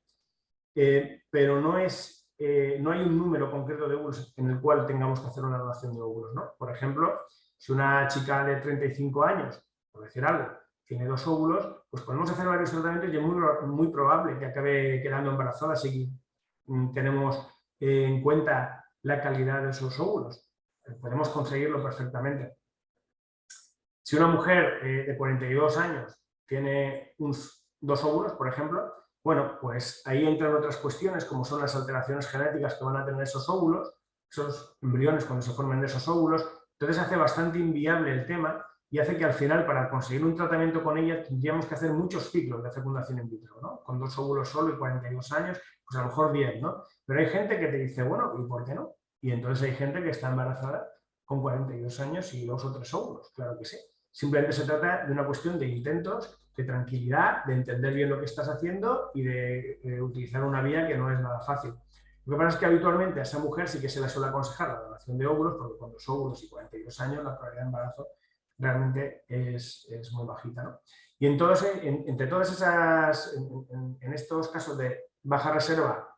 pero no hay un número concreto de óvulos en el cual tengamos que hacer una donación de óvulos, ¿no? Por ejemplo, si una chica de 35 años, por decir algo, tiene 2 óvulos, pues podemos hacer varios tratamientos y es muy probable que acabe quedando embarazada si tenemos en cuenta la calidad de esos óvulos. Podemos conseguirlo perfectamente. Si una mujer de 42 años tiene 2 óvulos, por ejemplo, bueno, pues ahí entran otras cuestiones como son las alteraciones genéticas que van a tener esos óvulos, esos embriones cuando se formen de esos óvulos. Entonces hace bastante inviable el tema y hace que al final para conseguir un tratamiento con ella tendríamos que hacer muchos ciclos de fecundación in vitro, ¿no? Con 2 óvulos solo y 42 años, pues a lo mejor 10, ¿no? Pero hay gente que te dice, bueno, ¿y por qué no? Y entonces hay gente que está embarazada con 42 años y 2 o 3 óvulos, claro que sí. Simplemente se trata de una cuestión de intentos, de tranquilidad, de entender bien lo que estás haciendo y de utilizar una vía que no es nada fácil. Lo que pasa es que habitualmente a esa mujer sí que se le suele aconsejar la donación de óvulos, porque con 2 óvulos y 42 años la probabilidad de embarazo realmente es muy bajita, ¿no? Y entre todas esas, en estos casos de baja reserva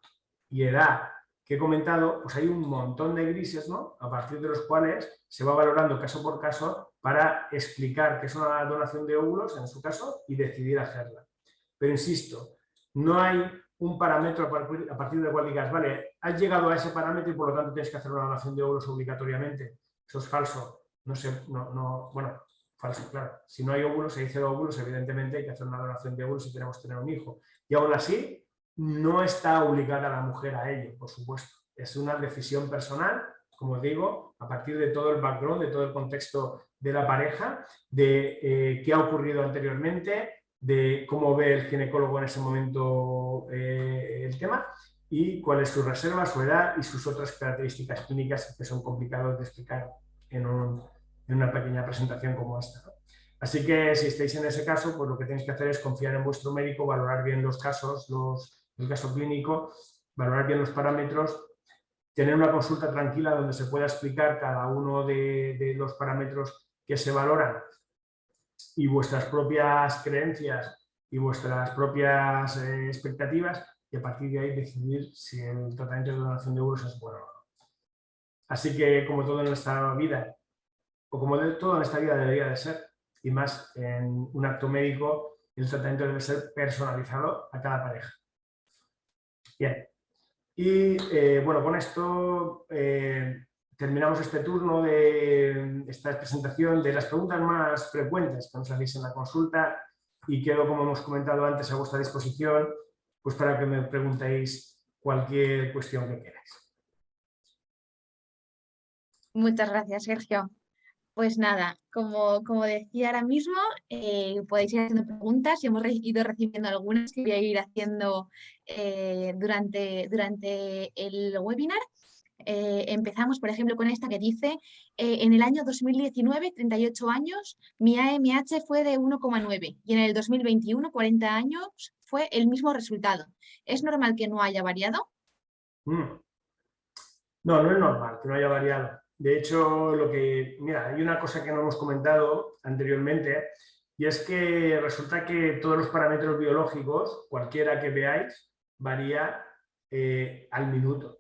y edad que he comentado, pues hay un montón de grises, ¿no? A partir de los cuales se va valorando caso por caso para explicar qué es una donación de óvulos, en su caso, y decidir hacerla. Pero insisto, no hay un parámetro a partir del cual digas, vale, has llegado a ese parámetro y por lo tanto tienes que hacer una donación de óvulos obligatoriamente. Eso es falso. No sé, bueno, falso, claro. Si no hay óvulos, si hay 0 óvulos, evidentemente hay que hacer una donación de óvulos si queremos tener un hijo. Y aún así, no está obligada la mujer a ello, por supuesto. Es una decisión personal, como os digo, a partir de todo el background, de todo el contexto de la pareja, de qué ha ocurrido anteriormente, de cómo ve el ginecólogo en ese momento el tema y cuál es su reserva, su edad y sus otras características clínicas que son complicadas de explicar en una pequeña presentación como esta, ¿no? Así que si estáis en ese caso, pues lo que tenéis que hacer es confiar en vuestro médico, valorar bien los casos, el caso clínico, valorar bien los parámetros, tener una consulta tranquila donde se pueda explicar cada uno de los parámetros que se valoran y vuestras propias creencias y vuestras propias expectativas y a partir de ahí decidir si el tratamiento de donación de óvulos es bueno o no. Así que como todo en esta vida, o como todo en esta vida debería de ser, y más en un acto médico, el tratamiento debe ser personalizado a cada pareja. Bien. Y bueno, con esto terminamos este turno de esta presentación de las preguntas más frecuentes que nos hacéis en la consulta y quedo, como hemos comentado antes, a vuestra disposición pues para que me preguntéis cualquier cuestión que queráis. Muchas gracias, Sergio. Pues nada, como decía ahora mismo, podéis ir haciendo preguntas y hemos ido recibiendo algunas que voy a ir haciendo durante el webinar. Empezamos, por ejemplo, con esta que dice, en el año 2019, 38 años, mi AMH fue de 1,9 y en el 2021, 40 años, fue el mismo resultado. ¿Es normal que no haya variado? No, no es normal que no haya variado. De hecho, mira, hay una cosa que no hemos comentado anteriormente y es que resulta que todos los parámetros biológicos, cualquiera que veáis, varía al minuto.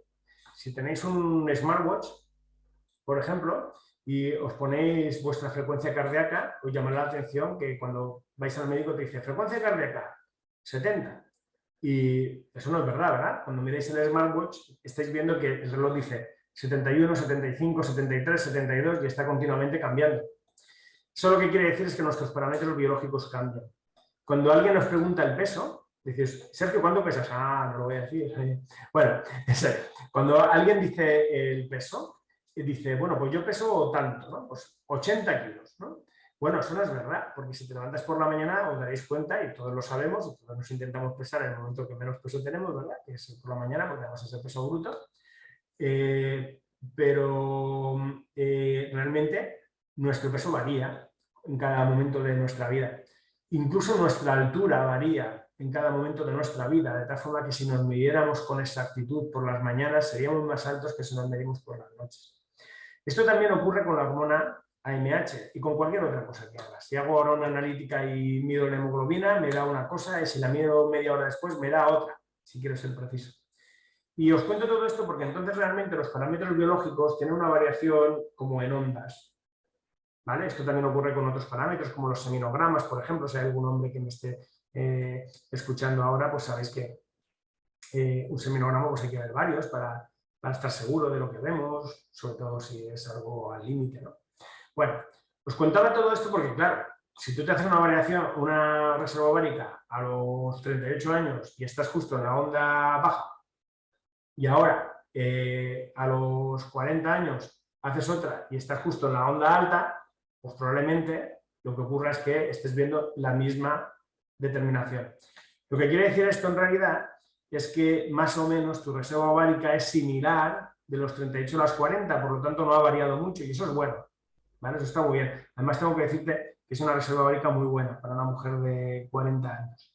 Si tenéis un smartwatch, por ejemplo, y os ponéis vuestra frecuencia cardíaca, os llamará la atención que cuando vais al médico te dice frecuencia cardíaca 70. Y eso no es verdad, ¿verdad? Cuando miráis el smartwatch estáis viendo que el reloj dice 71, 75, 73, 72 y está continuamente cambiando. Eso lo que quiere decir es que nuestros parámetros biológicos cambian. Cuando alguien nos pregunta el peso, dices, Sergio, ¿cuánto pesas? Ah, no lo voy a decir. Bueno, cuando alguien dice el peso, dice, bueno, pues yo peso tanto, ¿no? Pues 80 kilos, ¿no? Bueno, eso no es verdad, porque si te levantas por la mañana os daréis cuenta, y todos lo sabemos, y todos nos intentamos pesar en el momento que menos peso tenemos, ¿verdad? Que es por la mañana, porque además es el peso bruto. Pero realmente nuestro peso varía en cada momento de nuestra vida. Incluso nuestra altura varía en cada momento de nuestra vida, de tal forma que si nos midiéramos con exactitud por las mañanas seríamos más altos que si nos medimos por las noches. Esto también ocurre con la hormona AMH y con cualquier otra cosa que hagas. Si hago ahora una analítica y mido la hemoglobina, me da una cosa, y si la mido media hora después, me da otra, si quiero ser preciso. Y os cuento todo esto porque entonces realmente los parámetros biológicos tienen una variación como en ondas. ¿Vale? Esto también ocurre con otros parámetros, como los seminogramas, por ejemplo. Si hay algún hombre que me esté escuchando ahora, pues sabéis que un seminograma pues hay que ver varios para estar seguro de lo que vemos, sobre todo si es algo al límite, ¿no? Bueno, os contaba todo esto porque, claro, si tú te haces una variación, una reserva ovárica a los 38 años y estás justo en la onda baja, y ahora a los 40 años haces otra y estás justo en la onda alta, pues probablemente lo que ocurra es que estés viendo la misma determinación. Lo que quiere decir esto en realidad es que más o menos tu reserva ovárica es similar de los 38 a los 40, por lo tanto no ha variado mucho y eso es bueno, ¿vale? Eso está muy bien. Además tengo que decirte que es una reserva ovárica muy buena para una mujer de 40 años.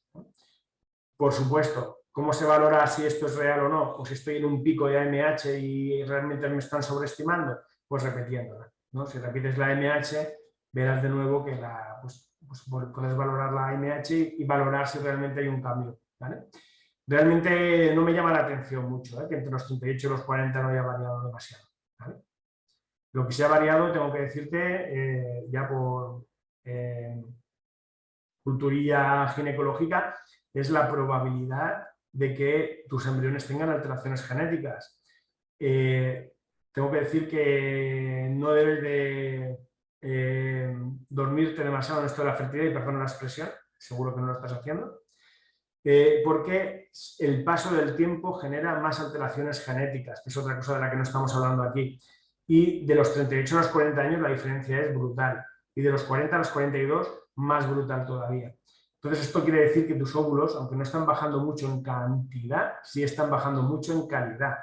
Por supuesto, ¿cómo se valora si esto es real o no? O si estoy en un pico de AMH y realmente me están sobreestimando, pues repitiéndola, ¿no? Si repites la AMH, verás de nuevo que pues puedes valorar la AMH y valorar si realmente hay un cambio, ¿vale? Realmente no me llama la atención mucho, que entre los 38 y los 40 no haya variado demasiado, ¿vale? Lo que se ha variado, tengo que decirte, ya por culturilla ginecológica, es la probabilidad de que tus embriones tengan alteraciones genéticas. Tengo que decir que no debes de dormirte demasiado en esto de la fertilidad, y perdona la expresión, seguro que no lo estás haciendo, porque el paso del tiempo genera más alteraciones genéticas, que es otra cosa de la que no estamos hablando aquí. Y de los 38 a los 40 años la diferencia es brutal. Y de los 40 a los 42, más brutal todavía. Entonces esto quiere decir que tus óvulos, aunque no están bajando mucho en cantidad, sí están bajando mucho en calidad.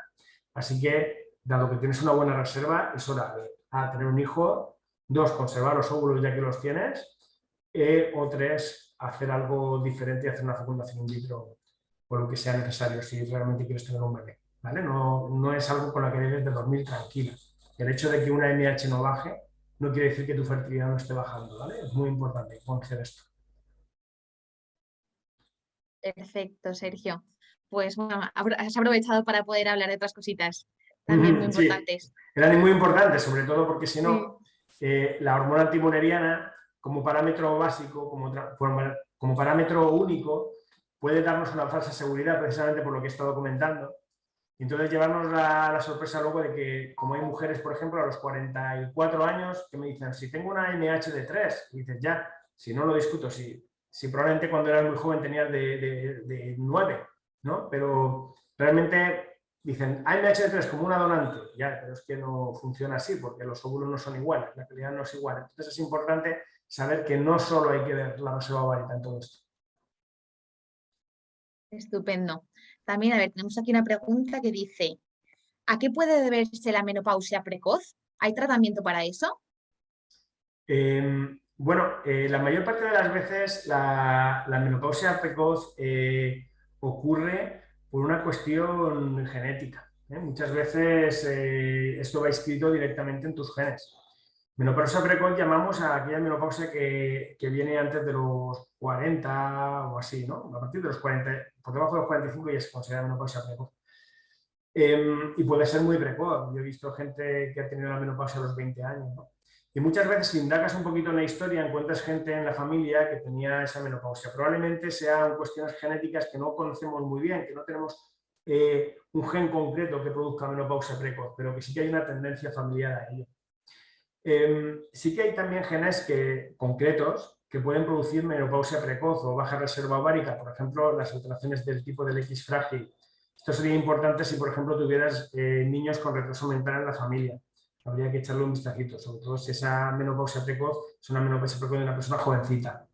Así que, dado que tienes una buena reserva, es hora de tener un hijo, 2, conservar los óvulos ya que los tienes, o 3, hacer algo diferente y hacer una fecundación in vitro o lo que sea necesario si realmente quieres tener un bebé, ¿vale? No es algo con la que debes de dormir tranquila. El hecho de que una MH no baje no quiere decir que tu fertilidad no esté bajando, ¿vale? Es muy importante conocer esto. Perfecto, Sergio. Pues bueno, has aprovechado para poder hablar de otras cositas también muy Sí, importantes. eran muy importantes, sobre todo porque si Sí. no, la hormona antimuneriana, como parámetro básico, como parámetro único, puede darnos una falsa seguridad precisamente por lo que he estado comentando. Y entonces llevarnos la sorpresa luego de que, como hay mujeres, por ejemplo, a los 44 años, que me dicen, si tengo una MH de 3, y dices, ya, si no lo discuto, si probablemente cuando eras muy joven tenías de 9, ¿no? Pero realmente dicen, AMH de 3 como una donante, ya, pero es que no funciona así, porque los óvulos no son iguales, la calidad no es igual. Entonces es importante saber que no solo hay que ver la reserva ovárica en todo esto. Estupendo. También, a ver, tenemos aquí una pregunta que dice, ¿a qué puede deberse la menopausia precoz? ¿Hay tratamiento para eso? Bueno, la mayor parte de las veces la menopausia precoz ocurre por una cuestión genética. Muchas veces esto va inscrito directamente en tus genes. Menopausia precoz llamamos a aquella menopausia que viene antes de los 40 o así, ¿no? A partir de los 40, por debajo de los 45 ya se considera menopausia precoz. Y puede ser muy precoz. Yo he visto gente que ha tenido la menopausia a los 20 años, ¿no? Y muchas veces, si indagas un poquito en la historia, encuentras gente en la familia que tenía esa menopausia. Probablemente sean cuestiones genéticas que no conocemos muy bien, que no tenemos un gen concreto que produzca menopausia precoz, pero que sí que hay una tendencia familiar a ello. Sí que hay también genes concretos que pueden producir menopausia precoz o baja reserva ovárica, por ejemplo, las alteraciones del tipo del X frágil. Esto sería importante si, por ejemplo, tuvieras niños con retraso mental en la familia. habría que echarle un vistacito, sobre todo si esa menopausia precoz es una menopausia precoz de una persona jovencita.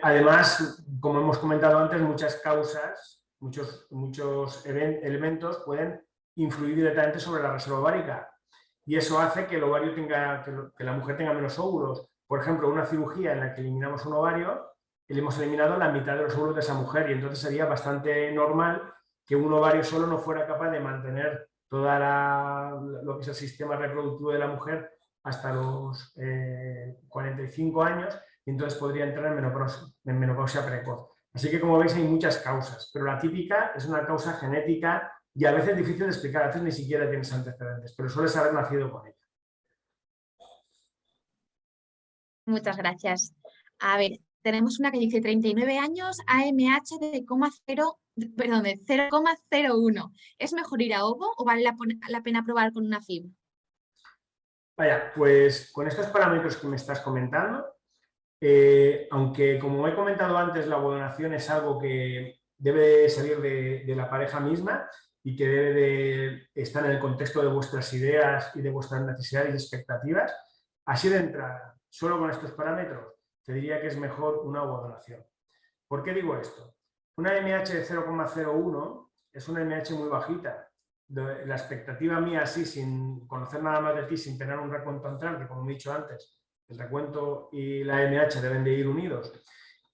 Además, como hemos comentado antes, muchas causas, muchos elementos pueden influir directamente sobre la reserva ovárica y eso hace que el ovario que la mujer tenga menos óvulos. Por ejemplo, una cirugía en la que eliminamos un ovario, le hemos eliminado la mitad de los óvulos de esa mujer y entonces sería bastante normal que un ovario solo no fuera capaz de mantener lo que es el sistema reproductivo de la mujer hasta los 45 años y entonces podría entrar en menopausia precoz. Así que, como veis, hay muchas causas, pero la típica es una causa genética y a veces difícil de explicar, a veces ni siquiera tienes antecedentes, pero sueles haber nacido con ella. Muchas gracias. A ver, tenemos una que dice 39 años, AMH de 0,01. ¿Es mejor ir a OVO o vale la pena probar con una FIV? Vaya, pues con estos parámetros que me estás comentando, aunque como he comentado antes, la ovodonación es algo que debe salir de la pareja misma y que debe de estar en el contexto de vuestras ideas y de vuestras necesidades y expectativas, así de entrada, solo con estos parámetros, te diría que es mejor una ovodonación. ¿Por qué digo esto? Una MH de 0,01 es una MH muy bajita. La expectativa mía, así, sin conocer nada más de ti, sin tener un recuento antral, que como he dicho antes, el recuento y la MH deben de ir unidos,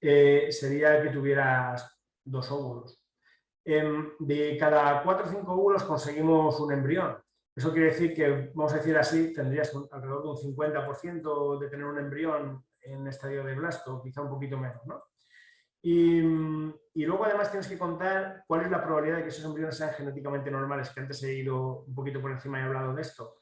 sería que tuvieras 2 óvulos. De cada 4 o 5 óvulos conseguimos un embrión. Eso quiere decir que, vamos a decir así, tendrías alrededor de un 50% de tener un embrión en estadio de blasto, quizá un poquito menos, ¿no? Y luego además tienes que contar cuál es la probabilidad de que esos embriones sean genéticamente normales, que antes he ido un poquito por encima y he hablado de esto.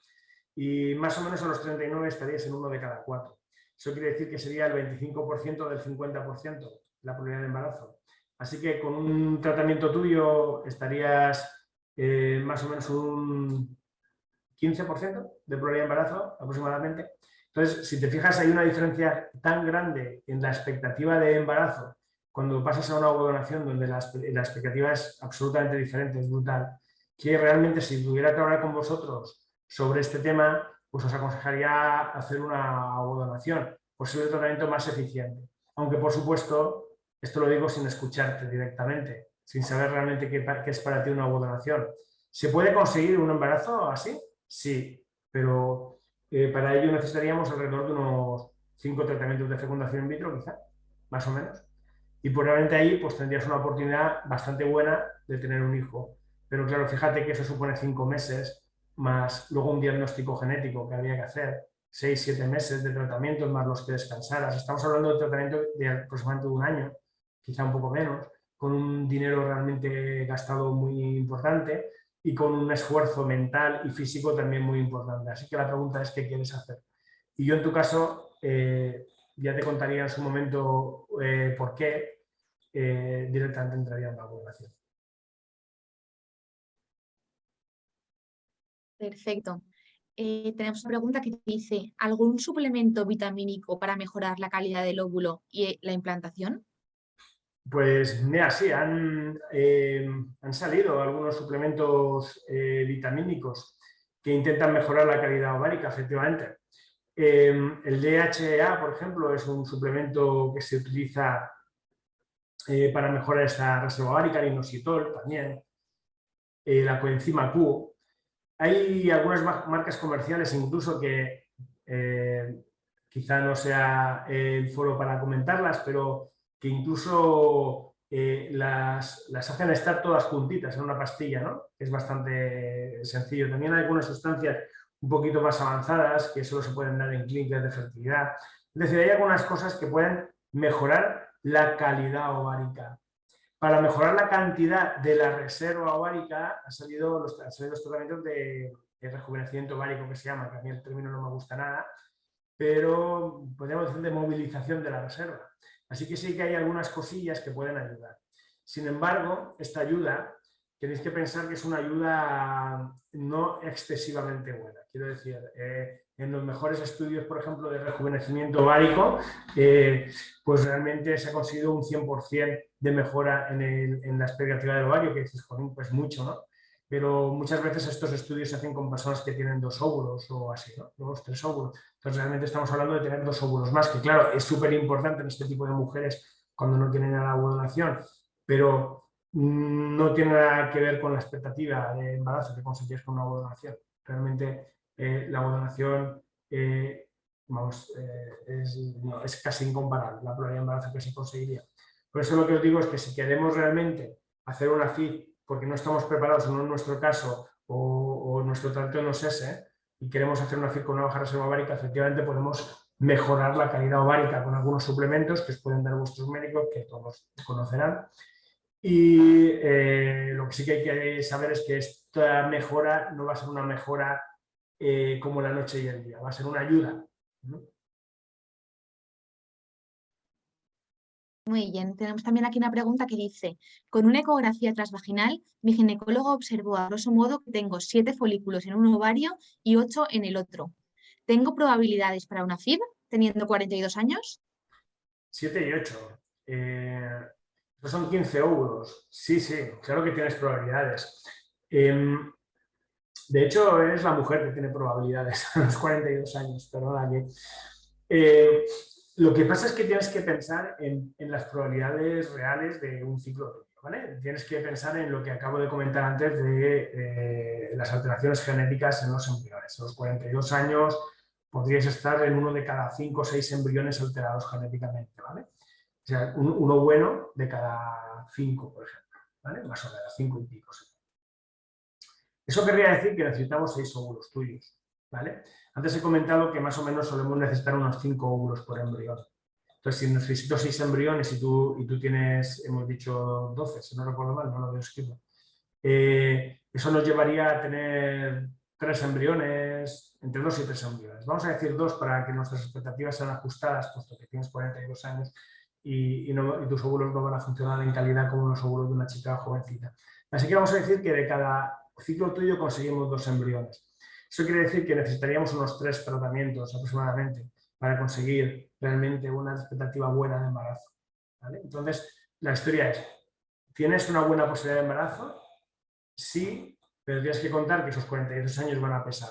Y más o menos a los 39 estarías en 1 de cada 4. Eso quiere decir que sería el 25% del 50% la probabilidad de embarazo. Así que con un tratamiento tuyo estarías más o menos un 15% de probabilidad de embarazo aproximadamente. Entonces, si te fijas, hay una diferencia tan grande en la expectativa de embarazo cuando pasas a una ovodonación donde la expectativa es absolutamente diferente, es brutal, que realmente si pudiera trabajar con vosotros sobre este tema, pues os aconsejaría hacer una ovodonación, por ser el tratamiento más eficiente. Aunque, por supuesto, esto lo digo sin escucharte directamente, sin saber realmente qué es para ti una ovodonación. ¿Se puede conseguir un embarazo así? Sí, pero para ello necesitaríamos alrededor de unos 5 tratamientos de fecundación in vitro, quizá, más o menos. Y probablemente ahí pues, tendrías una oportunidad bastante buena de tener un hijo. Pero claro, fíjate que eso supone 5 meses, más luego un diagnóstico genético que habría que hacer, 6, 7 meses de tratamiento, más los que descansaras. Estamos hablando de tratamiento de aproximadamente un año, quizá un poco menos, con un dinero realmente gastado muy importante y con un esfuerzo mental y físico también muy importante. Así que la pregunta es, ¿qué quieres hacer? Y yo en tu caso ya te contaría en su momento por qué directamente entraría en la ovodonación. Perfecto. Tenemos una pregunta que dice, ¿algún suplemento vitamínico para mejorar la calidad del óvulo y la implantación? Pues mira, sí, han salido algunos suplementos vitamínicos que intentan mejorar la calidad ovárica, efectivamente. El DHEA, por ejemplo, es un suplemento que se utiliza para mejorar esta reserva ovárica, el inositol también, la coenzima Q. Hay algunas marcas comerciales incluso que quizá no sea el foro para comentarlas, pero que incluso las hacen estar todas juntitas en una pastilla, ¿no? Es bastante sencillo. También hay algunas sustancias un poquito más avanzadas que solo se pueden dar en clínicas de fertilidad. Es decir, hay algunas cosas que pueden mejorar la calidad ovárica. Para mejorar la cantidad de la reserva ovárica han salido los tratamientos de rejuvenecimiento ovárico, que se llama, que a mí el término no me gusta nada, pero podríamos decir de movilización de la reserva. Así que sí que hay algunas cosillas que pueden ayudar. Sin embargo, esta ayuda tenéis que pensar que es una ayuda no excesivamente buena. Quiero decir, en los mejores estudios, por ejemplo, de rejuvenecimiento ovárico, pues realmente se ha conseguido un 100% de mejora en la expectativa del ovario, que dices, pues mucho, ¿no? pero muchas veces estos estudios se hacen con personas que tienen 2 óvulos o así, ¿no? 2, 3 óvulos. Entonces realmente estamos hablando de tener 2 óvulos más, que claro, es súper importante en este tipo de mujeres cuando no tienen a la ovulación, pero no tiene nada que ver con la expectativa de embarazo que consigues con una ovulación. Realmente la ovulación es casi incomparable, la probabilidad de embarazo que se conseguiría. Por eso lo que os digo es que si queremos realmente hacer una FIV porque no estamos preparados, no en nuestro caso, o nuestro tratamiento no es ese, y queremos hacer una FIV con una baja reserva ovárica, efectivamente podemos mejorar la calidad ovárica con algunos suplementos que os pueden dar vuestros médicos, que todos conocerán. Y lo que sí que hay que saber es que esta mejora no va a ser una mejora como la noche y el día, va a ser una ayuda, ¿no? Muy bien, tenemos también aquí una pregunta que dice, con una ecografía transvaginal, mi ginecólogo observó a grosso modo que tengo 7 folículos en un ovario y 8 en el otro. ¿Tengo probabilidades para una FIV teniendo 42 años? 7 y 8. Estos son 15 óvulos. Sí, sí, claro que tienes probabilidades. De hecho, es la mujer que tiene probabilidades a los 42 años, perdona que... lo que pasa es que tienes que pensar en las probabilidades reales de un ciclo tuyo, ¿vale? Tienes que pensar en lo que acabo de comentar antes de las alteraciones genéticas en los embriones. A los 42 años podrías estar en uno de cada 5 o 6 embriones alterados genéticamente, ¿vale? O sea, uno bueno de cada 5, por ejemplo, ¿vale? Más o menos, 5 y pico. Eso querría decir que necesitamos 6 óvulos tuyos, ¿vale? Antes he comentado que más o menos solemos necesitar unos 5 óvulos por embrión. Entonces, si necesito 6 embriones y tú tienes, hemos dicho 12, si no recuerdo mal, no lo veo escrito, eso nos llevaría a tener 3 embriones, entre 2 y 3 embriones. Vamos a decir 2 para que nuestras expectativas sean ajustadas, puesto que tienes 42 años y tus óvulos no van a funcionar en calidad como los óvulos de una chica jovencita. Así que vamos a decir que de cada ciclo tuyo conseguimos 2 embriones. Eso quiere decir que necesitaríamos unos 3 tratamientos aproximadamente para conseguir realmente una expectativa buena de embarazo, ¿vale? Entonces, la historia es, ¿tienes una buena posibilidad de embarazo? Sí, pero tienes que contar que esos 42 años van a pesar.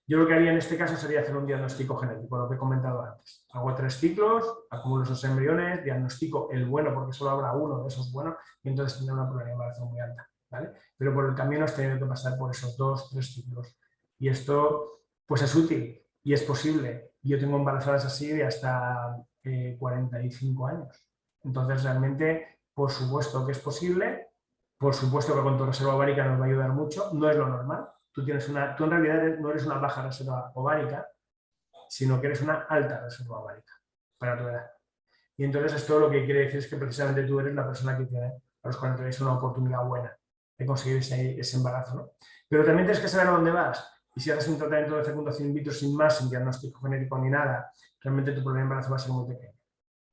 Yo lo que haría en este caso sería hacer un diagnóstico genético, lo que he comentado antes. Hago 3 ciclos, acumulo esos embriones, diagnostico el bueno, porque solo habrá uno de esos buenos, y entonces tendré una probabilidad de embarazo muy alta, ¿vale? Pero por el camino has tenido que pasar por esos 2, 3 ciclos. Y esto, pues es útil y es posible. Yo tengo embarazadas así de hasta 45 años. Entonces, realmente, por supuesto que es posible, por supuesto que con tu reserva ovárica nos va a ayudar mucho, no es lo normal. Tú en realidad no eres una baja reserva ovárica, sino que eres una alta reserva ovárica para tu edad. Y entonces esto lo que quiere decir es que precisamente tú eres la persona que tiene a los 42 una oportunidad buena de conseguir ese embarazo, ¿no? Pero también tienes que saber a dónde vas. Y si haces un tratamiento de fecundación in vitro sin más, sin diagnóstico genético ni nada, realmente tu problema de embarazo va a ser muy pequeño,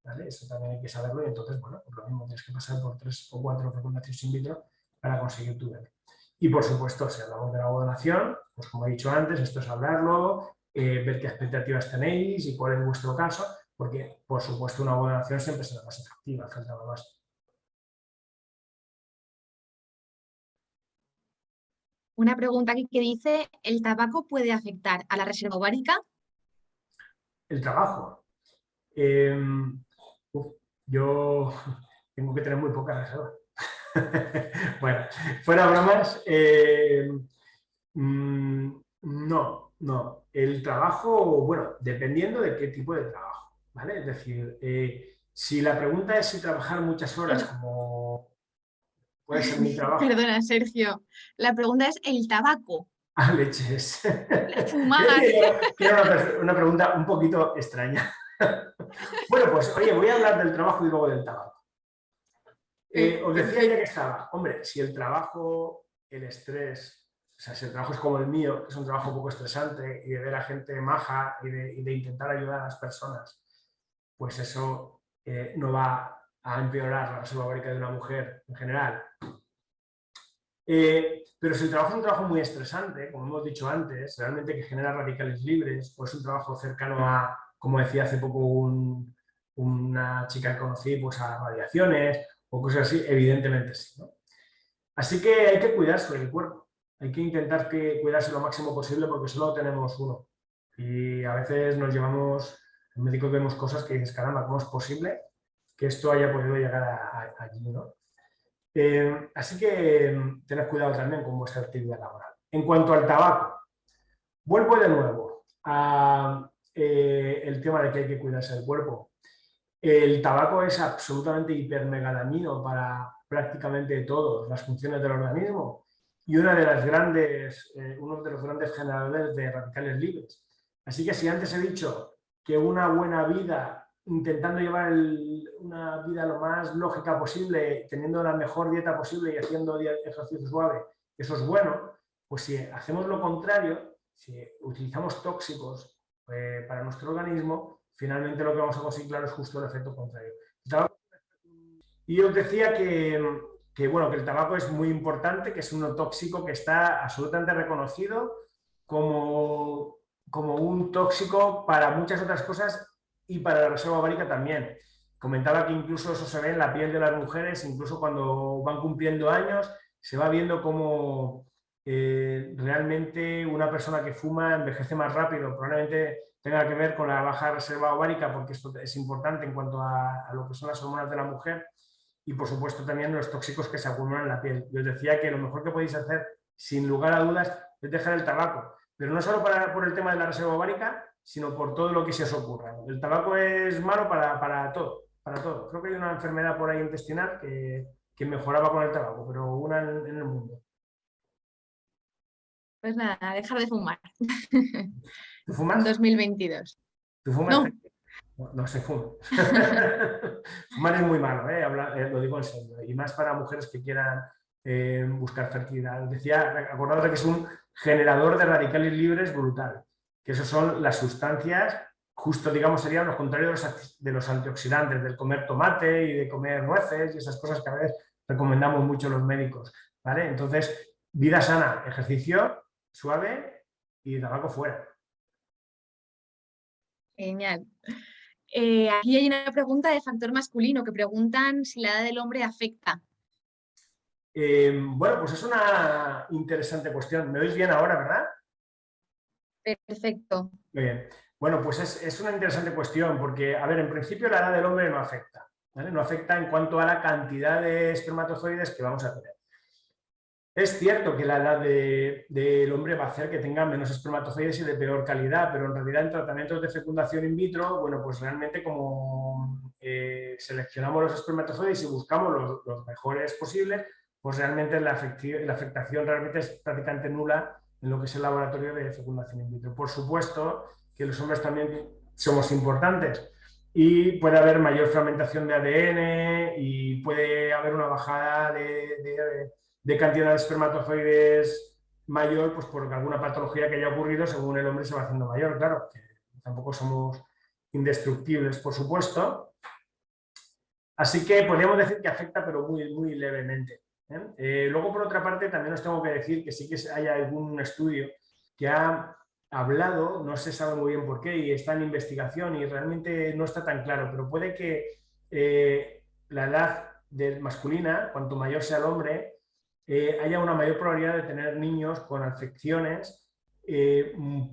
¿vale? Eso también hay que saberlo y entonces, bueno, pues lo mismo, tienes que pasar por 3 o 4 fecundaciones in vitro para conseguir tu bebé. Y por supuesto, si hablamos de la donación, pues como he dicho antes, esto es hablarlo, ver qué expectativas tenéis y cuál es vuestro caso, porque por supuesto una donación siempre será más efectiva, faltaba más. Una pregunta aquí que dice, ¿el tabaco puede afectar a la reserva ovárica? El trabajo. Eh, yo tengo que tener muy poca reserva. Bueno, fuera bromas, no. El trabajo, bueno, dependiendo de qué tipo de trabajo, ¿vale? Es decir, si la pregunta es si trabajar muchas horas, El- como puede ser mi trabajo, Perdona, Sergio. La pregunta es el tabaco, a leches. fumar. Quiero una pregunta un poquito extraña. Bueno, pues oye, voy a hablar del trabajo y luego del tabaco. Os decía ya que Perfecto. estaba, hombre, si el trabajo, el estrés, o sea, si el trabajo es como el mío, que es un trabajo un poco estresante y de ver a gente maja y de intentar ayudar a las personas, pues eso no va a empeorar la reserva ovárica de una mujer en general. Pero si el trabajo es un trabajo muy estresante, como hemos dicho antes, realmente que genera radicales libres, o es un trabajo cercano a, como decía hace poco una chica que conocí, pues a radiaciones o cosas así, evidentemente sí, ¿no? Así que hay que cuidarse del cuerpo. Hay que intentar cuidarse lo máximo posible porque solo tenemos uno. Y a veces nos llevamos, el médico vemos cosas que dices, caramba, ¿cómo es posible que esto haya podido llegar allí, ¿no? Así que tened cuidado también con vuestra actividad laboral. En cuanto al tabaco, vuelvo de nuevo a el tema de que hay que cuidarse del cuerpo. El tabaco es absolutamente hipermegadañino para prácticamente todas las funciones del organismo y uno de los grandes generadores de radicales libres. Así que si antes he dicho que una buena vida, intentando llevar una vida lo más lógica posible, teniendo la mejor dieta posible y haciendo ejercicio suave, eso es bueno, pues si hacemos lo contrario, si utilizamos tóxicos para nuestro organismo, finalmente lo que vamos a conseguir, claro, es justo el efecto contrario. Y os decía bueno, que el tabaco es muy importante, que es un tóxico que está absolutamente reconocido como un tóxico para muchas otras cosas y para la reserva ovárica también. Comentaba que incluso eso se ve en la piel de las mujeres, incluso cuando van cumpliendo años, se va viendo como realmente una persona que fuma envejece más rápido, probablemente tenga que ver con la baja reserva ovárica, porque esto es importante en cuanto a lo que son las hormonas de la mujer, y por supuesto también los tóxicos que se acumulan en la piel. Yo os decía que lo mejor que podéis hacer, sin lugar a dudas, es dejar el tabaco, pero no solo por el tema de la reserva ovárica, sino por todo lo que se os ocurra. El tabaco es malo para todo, para todo. Creo que hay una enfermedad por ahí intestinal que mejoraba con el tabaco, pero una en el mundo. Pues nada, dejar de fumar ¿Tú en fumas? 2022. ¿Tú fumas? No, No, no se fuma. Fumar es muy malo, lo digo en serio. Y más para mujeres que quieran buscar fertilidad. Decía, acordaos de que es un generador de radicales libres brutal. Que esos son las sustancias, justo digamos serían los contrarios de los antioxidantes, del comer tomate y de comer nueces y esas cosas que a veces recomendamos mucho los médicos. ¿Vale? Entonces, vida sana, ejercicio suave y tabaco fuera. genial. Aquí hay una pregunta de factor masculino que preguntan si la edad del hombre afecta. Bueno, pues es una interesante cuestión. ¿Me oís bien ahora, verdad? Perfecto. Muy bien. Bueno, pues es una interesante cuestión porque, a ver, en principio la edad del hombre no afecta, ¿vale? No afecta en cuanto a la cantidad de espermatozoides que vamos a tener. Es cierto que la edad del hombre va a hacer que tenga menos espermatozoides y de peor calidad, pero en realidad en tratamientos de fecundación in vitro, bueno, pues realmente como seleccionamos los espermatozoides y buscamos los mejores posibles, pues realmente la afectación realmente es prácticamente nula en lo que es el laboratorio de fecundación in vitro. Por supuesto que los hombres también somos importantes y puede haber mayor fragmentación de ADN y puede haber una bajada de cantidad de espermatozoides mayor, pues por alguna patología que haya ocurrido según el hombre se va haciendo mayor, claro, que tampoco somos indestructibles, por supuesto. Así que podríamos decir que afecta, pero muy, muy levemente. Luego, por otra parte, también os tengo que decir que sí que hay algún estudio que ha hablado, no se sabe muy bien por qué, y está en investigación y realmente no está tan claro, pero puede que la edad masculina, cuanto mayor sea el hombre, haya una mayor probabilidad de tener niños con afecciones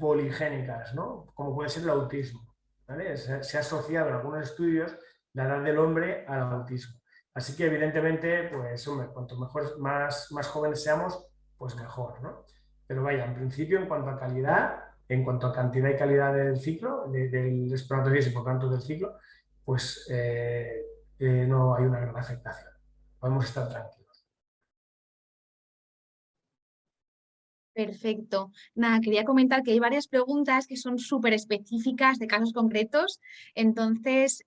poligénicas, ¿no? Como puede ser el autismo. ¿Vale? Se ha asociado en algunos estudios la edad del hombre al autismo. Así que evidentemente, pues hombre, cuanto mejor, más jóvenes seamos, pues mejor, ¿no? Pero vaya, en principio, en cuanto a calidad, en cuanto a cantidad y calidad del ciclo, del espermatozoides y por tanto del ciclo, pues no hay una gran afectación. Podemos estar tranquilos. Perfecto. Nada, quería comentar que hay varias preguntas que son súper específicas de casos concretos. Entonces,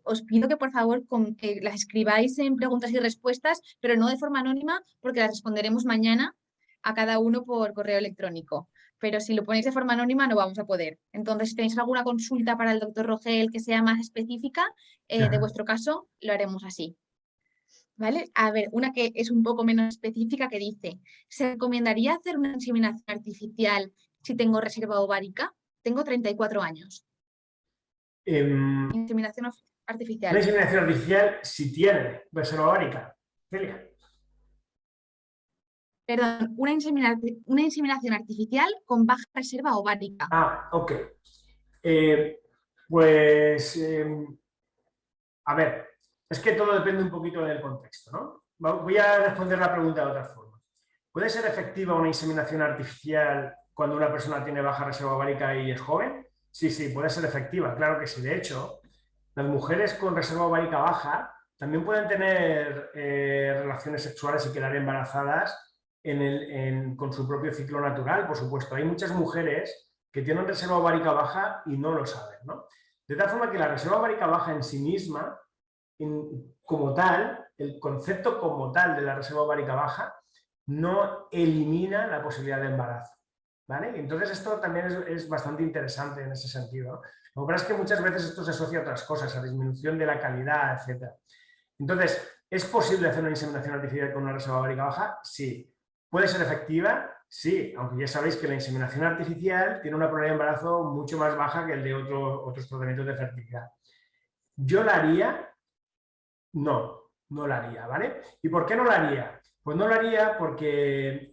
os pido que por favor que las escribáis en preguntas y respuestas, pero no de forma anónima, porque las responderemos mañana a cada uno por correo electrónico. Pero si lo ponéis de forma anónima no vamos a poder. Entonces, si tenéis alguna consulta para el doctor Rogel que sea más específica de vuestro caso, lo haremos así. ¿Vale? A ver, una que es un poco menos específica que dice, ¿se recomendaría hacer una inseminación artificial si tengo reserva ovárica? Tengo 34 años. Inseminación Una artificial. inseminación artificial si tiene reserva ovárica. Celia. Perdón, una inseminación artificial con baja reserva ovárica. Ah, ok. Eh, pues, a ver, es que todo depende un poquito del contexto, ¿no? Voy a responder la pregunta de otra forma. ¿Puede ser efectiva una inseminación artificial cuando una persona tiene baja reserva ovárica y es joven? Sí, sí, puede ser efectiva, claro que sí. De hecho, las mujeres con reserva ovárica baja también pueden tener relaciones sexuales y quedar embarazadas con su propio ciclo natural, por supuesto. Hay muchas mujeres que tienen reserva ovárica baja y no lo saben, ¿no? De tal forma que la reserva ovárica baja en sí misma, como tal, el concepto como tal de la reserva ovárica baja, no elimina la posibilidad de embarazo, ¿vale? Entonces esto también es bastante interesante en ese sentido. Lo que pasa es que muchas veces esto se asocia a otras cosas, a disminución de la calidad, etc. Entonces, ¿es posible hacer una inseminación artificial con una reserva ovárica baja? Sí. ¿Puede ser efectiva? Sí, aunque ya sabéis que la inseminación artificial tiene una probabilidad de embarazo mucho más baja que el de otros tratamientos de fertilidad. ¿Yo la haría? No la haría, ¿vale? ¿Y por qué no la haría? Pues no la haría porque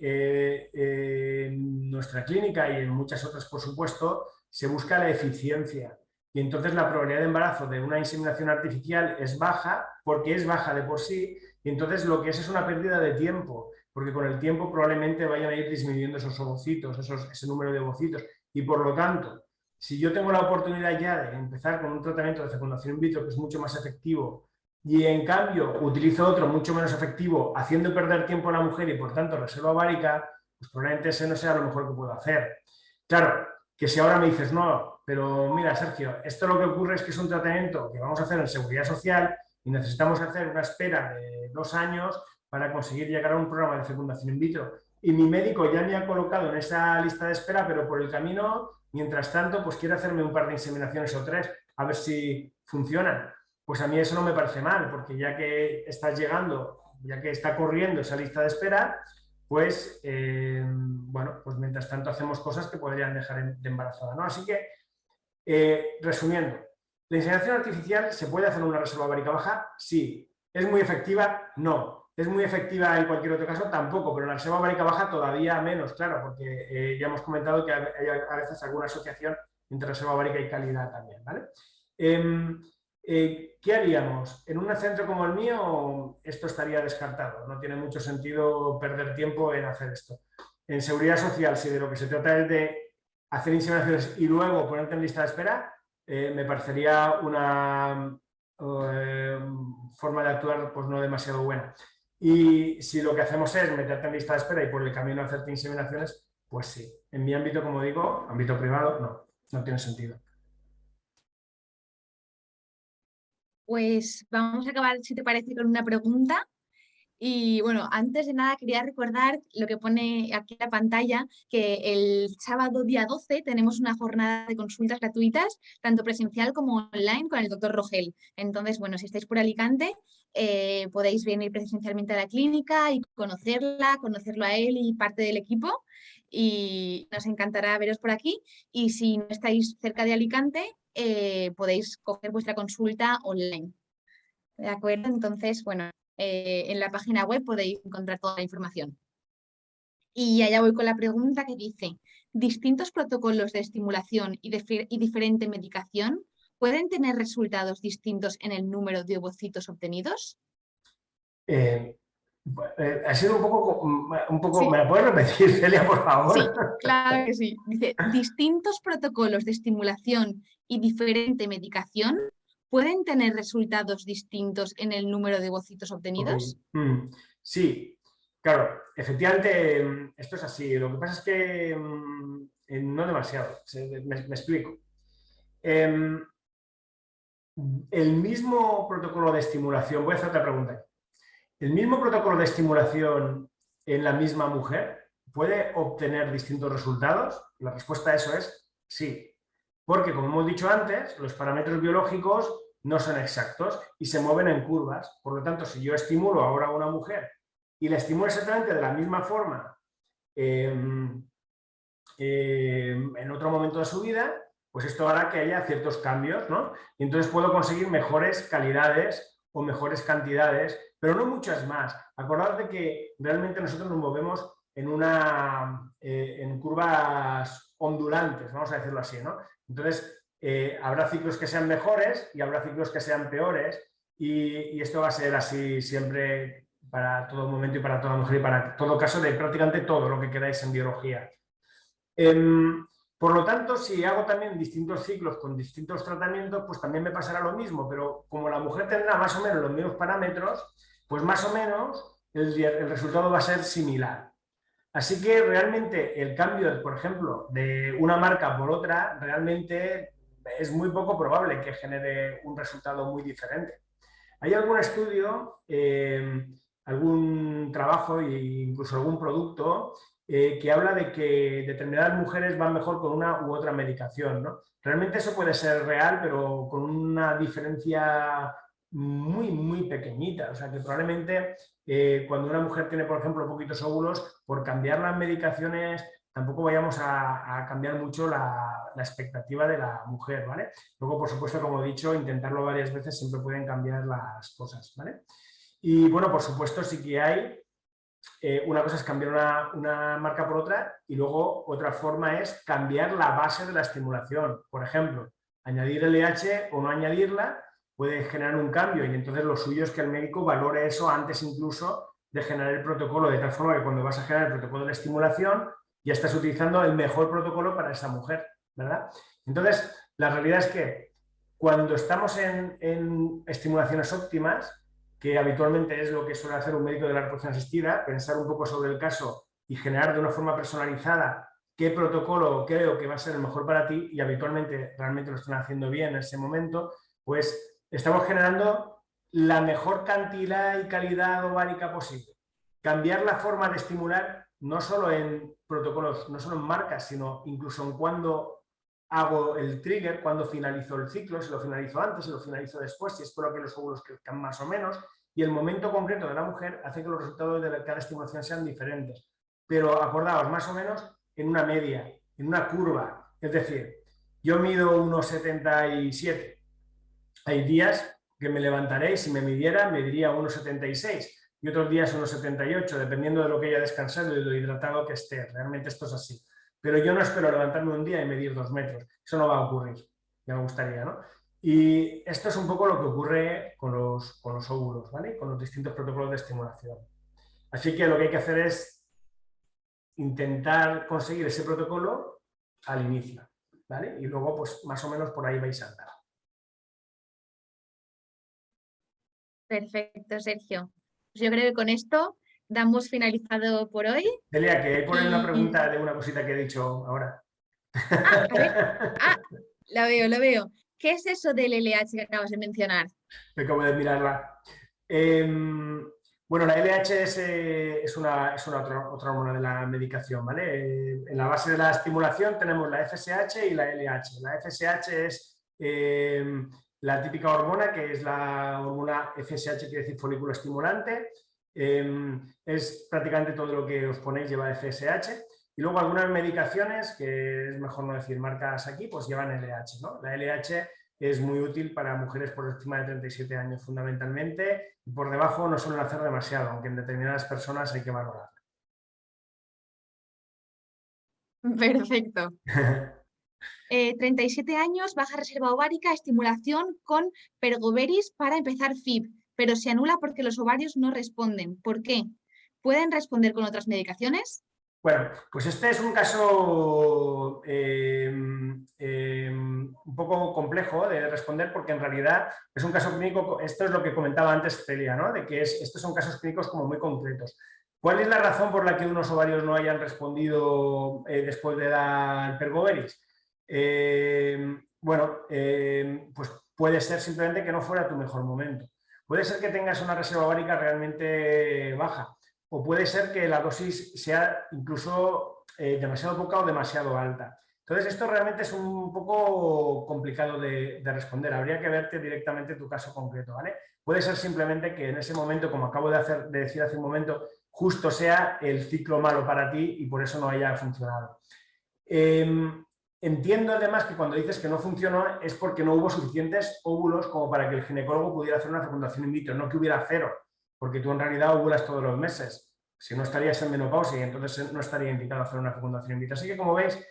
en nuestra clínica y en muchas otras, por supuesto, se busca la eficiencia. Y entonces la probabilidad de embarazo de una inseminación artificial es baja, porque es baja de por sí, y entonces lo que es una pérdida de tiempo, porque con el tiempo probablemente vayan a ir disminuyendo esos ovocitos, ese número de ovocitos, y por lo tanto, si yo tengo la oportunidad ya de empezar con un tratamiento de fecundación in vitro que es mucho más efectivo y en cambio utilizo otro mucho menos efectivo, haciendo perder tiempo a la mujer y por tanto reserva ovárica, pues probablemente ese no sea lo mejor que puedo hacer. Claro, que si ahora me dices, no, pero mira, Sergio, esto lo que ocurre es que es un tratamiento que vamos a hacer en Seguridad Social y necesitamos hacer una espera de 2 años para conseguir llegar a un programa de fecundación in vitro. Y mi médico ya me ha colocado en esa lista de espera, pero por el camino, mientras tanto, pues quiere hacerme un par de inseminaciones o 3, a ver si funcionan. Pues a mí eso no me parece mal, porque ya que estás llegando, ya que está corriendo esa lista de espera, pues, bueno, pues mientras tanto hacemos cosas que podrían dejar de embarazada, ¿no? Así que, resumiendo, ¿la inseminación artificial se puede hacer en una reserva ovárica baja? Sí. ¿Es muy efectiva? No. ¿Es muy efectiva en cualquier otro caso? Tampoco, pero en la reserva ovárica baja todavía menos, claro, porque ya hemos comentado que hay a veces alguna asociación entre reserva ovárica y calidad también, ¿vale? ¿Qué haríamos? En un centro como el mío esto estaría descartado, no tiene mucho sentido perder tiempo en hacer esto. En Seguridad Social, si de lo que se trata es de hacer inseminaciones y luego ponerte en lista de espera, me parecería una forma de actuar pues no demasiado buena. Y si lo que hacemos es meterte en lista de espera y por el camino hacerte inseminaciones, pues sí. En mi ámbito, como digo, ámbito privado, no tiene sentido. Pues vamos a acabar, si te parece, con una pregunta. Y bueno, antes de nada quería recordar lo que pone aquí en la pantalla, que el sábado día 12 tenemos una jornada de consultas gratuitas, tanto presencial como online, con el doctor Rogel. Entonces, bueno, si estáis por Alicante, podéis venir presencialmente a la clínica y conocerla, conocerlo a él y parte del equipo. Y nos encantará veros por aquí. Y si no estáis cerca de Alicante, podéis coger vuestra consulta online. ¿De acuerdo? Entonces, bueno, en la página web podéis encontrar toda la información. Y allá voy con la pregunta que dice, ¿distintos protocolos de estimulación y diferente medicación pueden tener resultados distintos en el número de ovocitos obtenidos? Eh, ha sido un poco, Sí, ¿me la puedes repetir, Celia, por sí, favor? claro que sí. Dice, ¿distintos protocolos de estimulación y diferente medicación pueden tener resultados distintos en el número de ovocitos Ok. obtenidos? Sí, claro, efectivamente esto es así. Lo que pasa es que no demasiado. Me explico. Em, el mismo protocolo de estimulación, voy a hacer otra pregunta. ¿El mismo protocolo de estimulación en la misma mujer puede obtener distintos resultados? La respuesta a eso es sí. Porque, como hemos dicho antes, los parámetros biológicos no son exactos y se mueven en curvas. Por lo tanto, si yo estimulo ahora a una mujer y la estimulo exactamente de la misma forma en otro momento de su vida, pues esto hará que haya ciertos cambios, ¿no? Y entonces puedo conseguir mejores calidades o mejores cantidades, pero no muchas más. Acordad de que realmente nosotros nos movemos en curvas ondulantes, vamos a decirlo así, ¿no? Entonces, habrá ciclos que sean mejores y habrá ciclos que sean peores y esto va a ser así siempre para todo momento y para toda mujer y para todo caso de prácticamente todo lo que queráis en biología. Por lo tanto, si hago también distintos ciclos con distintos tratamientos, pues también me pasará lo mismo, pero como la mujer tendrá más o menos los mismos parámetros, pues más o menos el resultado va a ser similar. Así que realmente el cambio, por ejemplo, de una marca por otra, realmente es muy poco probable que genere un resultado muy diferente. Hay algún estudio, algún trabajo e incluso algún producto que habla de que determinadas mujeres van mejor con una u otra medicación, ¿no? Realmente eso puede ser real, pero con una diferencia muy pequeñita. O sea que probablemente cuando una mujer tiene, por ejemplo, poquitos óvulos, por cambiar las medicaciones tampoco vayamos a cambiar mucho la expectativa de la mujer, ¿vale? Luego, por supuesto, como he dicho, intentarlo varias veces siempre pueden cambiar las cosas, ¿vale? Y bueno, por supuesto, sí que hay una cosa es cambiar una marca por otra y luego otra forma es cambiar la base de la estimulación. Por ejemplo, añadir LH o no añadirla puede generar un cambio y entonces lo suyo es que el médico valore eso antes incluso de generar el protocolo, de tal forma que cuando vas a generar el protocolo de estimulación ya estás utilizando el mejor protocolo para esa mujer, ¿verdad? Entonces, la realidad es que cuando estamos en estimulaciones óptimas, que habitualmente es lo que suele hacer un médico de la reproducción asistida, pensar un poco sobre el caso y generar de una forma personalizada qué protocolo creo que va a ser el mejor para ti y habitualmente realmente lo están haciendo bien en ese momento, pues estamos generando la mejor cantidad y calidad ovárica posible. Cambiar la forma de estimular no solo en protocolos, no solo en marcas, sino incluso en cuando hago el trigger, cuando finalizo el ciclo, si lo finalizo antes, si lo finalizo después, si espero que los óvulos crezcan más o menos, y el momento concreto de la mujer hace que los resultados de cada estimulación sean diferentes. Pero acordaos, más o menos en una media, en una curva. Es decir, yo mido 1,77. Hay días que me levantaré y si me midiera, me diría 1,76 y otros días 1,78, dependiendo de lo que haya descansado y de lo hidratado que esté. Realmente esto es así. Pero yo no espero levantarme un día y medir 2 metros. Eso no va a ocurrir. Ya me gustaría, ¿no? Y esto es un poco lo que ocurre con los óvulos, ¿vale? Con los distintos protocolos de estimulación. Así que lo que hay que hacer es intentar conseguir ese protocolo al inicio, ¿vale? Y luego, pues más o menos por ahí vais a andar. Perfecto, Sergio. Pues yo creo que con esto damos finalizado por hoy. Celia, que hay por ahí una Y... pregunta de una cosita que he dicho ahora. a ver. Ah, la veo, la veo. ¿Qué es eso del LH que acabas de mencionar? Acabo de mirarla. Bueno, la LH es otra hormona de la medicación, ¿vale? En la base de la estimulación tenemos la FSH y la LH. La FSH es la típica hormona, que es la hormona FSH, quiere decir folículo estimulante. Es prácticamente todo lo que os ponéis lleva FSH. Y luego algunas medicaciones, que es mejor no decir marcas aquí, pues llevan LH, ¿no? La LH es muy útil para mujeres por encima de 37 años fundamentalmente y por debajo no suelen hacer demasiado, aunque en determinadas personas hay que valorar. Perfecto. 37 años, baja reserva ovárica, estimulación con Pergoveris para empezar FIB, pero se anula porque los ovarios no responden. ¿Por qué? ¿Pueden responder con otras medicaciones? Bueno, pues este es un caso un poco complejo de responder porque en realidad es un caso clínico, esto es lo que comentaba antes Celia, ¿no? De que estos son casos clínicos como muy concretos. ¿Cuál es la razón por la que unos ovarios no hayan respondido después de dar Pergoveris? Bueno, pues puede ser simplemente que no fuera tu mejor momento. Puede ser que tengas una reserva ovárica realmente baja. O puede ser que la dosis sea incluso demasiado poca o demasiado alta. Entonces, esto realmente es un poco complicado de responder. Habría que verte directamente tu caso concreto, ¿vale? Puede ser simplemente que en ese momento, como acabo de decir hace un momento, justo sea el ciclo malo para ti y por eso no haya funcionado. Entiendo además que cuando dices que no funcionó es porque no hubo suficientes óvulos como para que el ginecólogo pudiera hacer una fecundación in vitro, no que hubiera cero, porque tú en realidad ovulas todos los meses. O Si no estarías en menopausia y entonces no estaría indicado hacer una fecundación in vitro. Así que, como veis,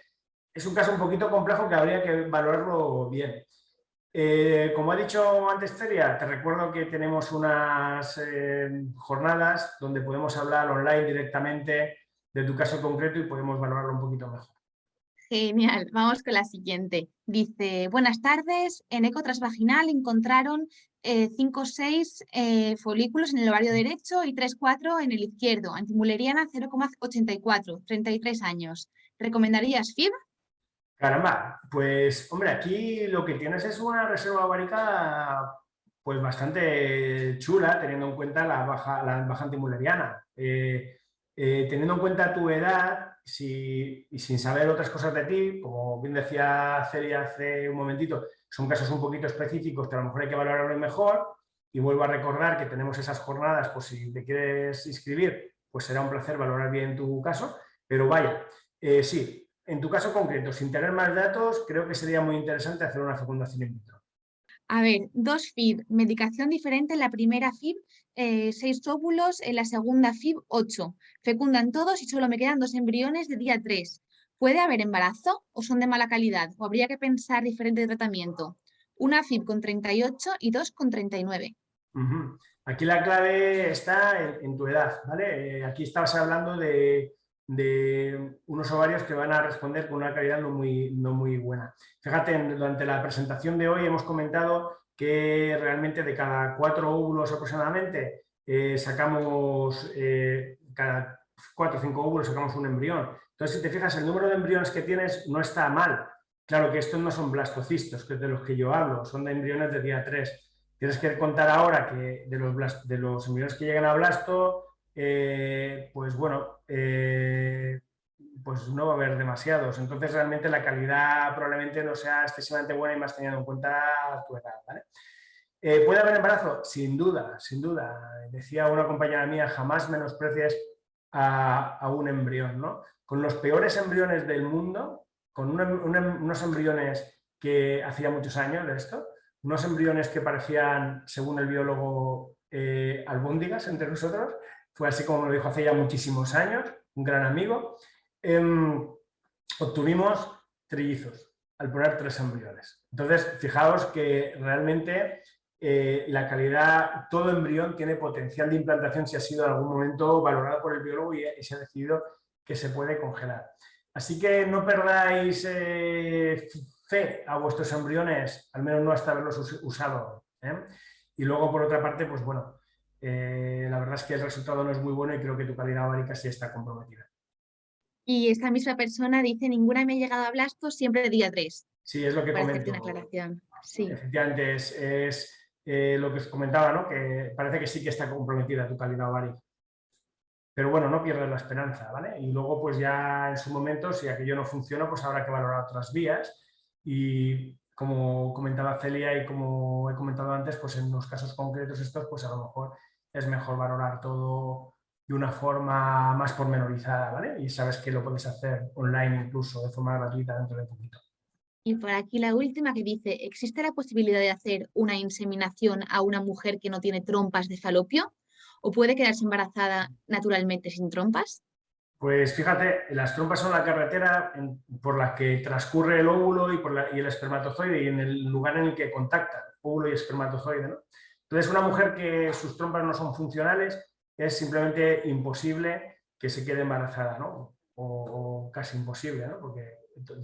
es un caso un poquito complejo que habría que valorarlo bien. Como ha dicho antes Celia, te recuerdo que tenemos unas jornadas donde podemos hablar online directamente de tu caso concreto y podemos valorarlo un poquito mejor. Genial, vamos con la siguiente. Dice, buenas tardes, en eco transvaginal encontraron 5 o 6 folículos en el ovario derecho y 3 4 en el izquierdo, antimuleriana 0,84, 33 años. ¿Recomendarías FIB? Caramba, pues hombre, aquí lo que tienes es una reserva ovárica pues bastante chula, teniendo en cuenta la baja antimuleriana. Teniendo en cuenta tu edad y sin saber otras cosas de ti, como bien decía Celia hace un momentito, son casos un poquito específicos que a lo mejor hay que valorarlo mejor. Y vuelvo a recordar que tenemos esas jornadas, pues si te quieres inscribir, pues será un placer valorar bien tu caso. Pero vaya, sí, en tu caso concreto, sin tener más datos, creo que sería muy interesante hacer una fecundación in vitro. A ver, 2 FIB, medicación diferente, en la primera FIB 6 óvulos, en la segunda FIB 8. Fecundan todos y solo me quedan 2 embriones de día 3. ¿Puede haber embarazo o son de mala calidad? ¿O habría que pensar diferente tratamiento? Una FIB con 38 y 2 con 39. Uh-huh. Aquí la clave está en tu edad, ¿vale? Aquí estabas hablando de unos ovarios que van a responder con una calidad no muy buena. Fíjate, durante la presentación de hoy hemos comentado que realmente de cada 4 óvulos aproximadamente sacamos, cada 4 o 5 óvulos sacamos un embrión. Entonces, si te fijas, el número de embriones que tienes no está mal. Claro que estos no son blastocistos, que es de los que yo hablo, son de embriones de día 3. Tienes que contar ahora que de los embriones que llegan a blasto, pues bueno, pues no va a haber demasiados. Entonces realmente la calidad probablemente no sea excesivamente buena y más teniendo en cuenta tu edad, ¿vale? ¿Puede haber embarazo? Sin duda, sin duda. Decía una compañera mía, jamás menosprecies a un embrión, ¿no? Con los peores embriones del mundo, con unos embriones que hacía muchos años de esto, unos embriones que parecían, según el biólogo, albóndigas entre nosotros, fue así como me lo dijo hace ya muchísimos años, un gran amigo, obtuvimos trillizos al poner 3 embriones. Entonces, fijaos que realmente la calidad, todo embrión tiene potencial de implantación si ha sido en algún momento valorado por el biólogo y se ha decidido que se puede congelar. Así que no perdáis fe a vuestros embriones, al menos no hasta haberlos usado. Y luego, por otra parte, pues bueno, la verdad es que el resultado no es muy bueno y creo que tu calidad ovárica sí está comprometida. Y esta misma persona dice, ninguna me ha llegado a blasto, siempre de día 3. Sí, es lo que Para hacerte una comento. aclaración. Sí. Efectivamente, es lo que os comentaba, ¿no? Que parece que sí que está comprometida tu calidad ovárica. Pero bueno, no pierdas la esperanza, ¿vale? Y luego, pues ya en su momento, si aquello no funciona, pues habrá que valorar otras vías. Y como comentaba Celia y como he comentado antes, pues en los casos concretos estos, pues a lo mejor es mejor valorar todo de una forma más pormenorizada, ¿vale? Y sabes que lo puedes hacer online incluso, de forma gratuita dentro de poquito. Y por aquí la última que dice, ¿existe la posibilidad de hacer una inseminación a una mujer que no tiene trompas de falopio? ¿O puede quedarse embarazada naturalmente sin trompas? Pues fíjate, las trompas son la carretera por la que transcurre el óvulo y el espermatozoide y en el lugar en el que contactan óvulo y espermatozoide, ¿no? Entonces, una mujer que sus trompas no son funcionales es simplemente imposible que se quede embarazada, ¿no? O casi imposible, ¿no? Porque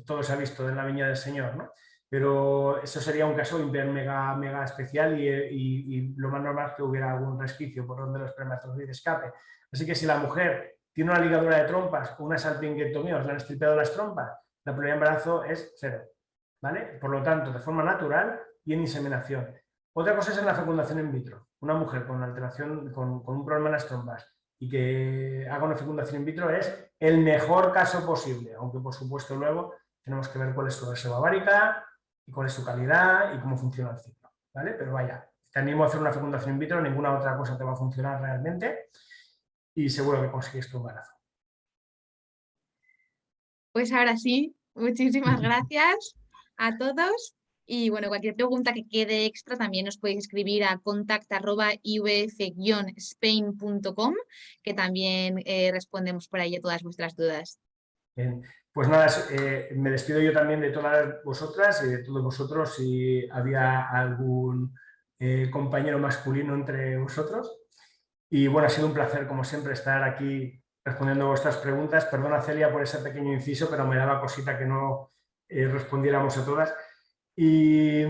todo se ha visto en la viña del Señor, ¿no? Pero eso sería un caso mega especial y lo más normal es que hubiera algún resquicio por donde el espermatozoide escape. Así que si la mujer tiene una ligadura de trompas o una salpinguectomía, os le han estirpado las trompas, la probabilidad de embarazo es 0. ¿Vale? Por lo tanto, de forma natural y en inseminación. Otra cosa es en la fecundación in vitro. Una mujer con alteración, con un problema en las trompas y que haga una fecundación in vitro es el mejor caso posible, aunque por supuesto luego tenemos que ver cuál es su reserva ovárica y cuál es su calidad y cómo funciona el ciclo. ¿Vale? Pero vaya, te animo a hacer una fecundación in vitro, ninguna otra cosa te va a funcionar realmente y seguro que consigues tu embarazo. Pues ahora sí, muchísimas gracias a todos. Y bueno, cualquier pregunta que quede extra también os podéis escribir a contact@ivf-spain.com, que también respondemos por ahí a todas vuestras dudas. Bien. Pues nada, me despido yo también de todas vosotras y de todos vosotros, si había algún compañero masculino entre vosotros. Y bueno, ha sido un placer, como siempre, estar aquí respondiendo a vuestras preguntas. Perdona, Celia, por ese pequeño inciso, pero me daba cosita que no respondiéramos a todas. Y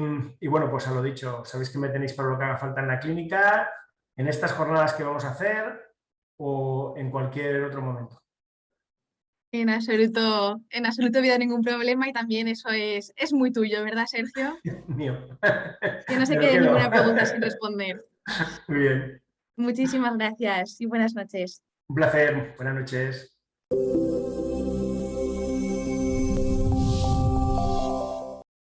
bueno, pues a lo dicho, sabéis que me tenéis para lo que haga falta en la clínica, en estas jornadas que vamos a hacer o en cualquier otro momento. En absoluto ha habido ningún problema y también eso es muy tuyo, ¿verdad, Sergio? Mío. Que no se Me lo quede quedo. ninguna pregunta sin responder. Muy bien. Muchísimas gracias y buenas noches. Un placer. Buenas noches.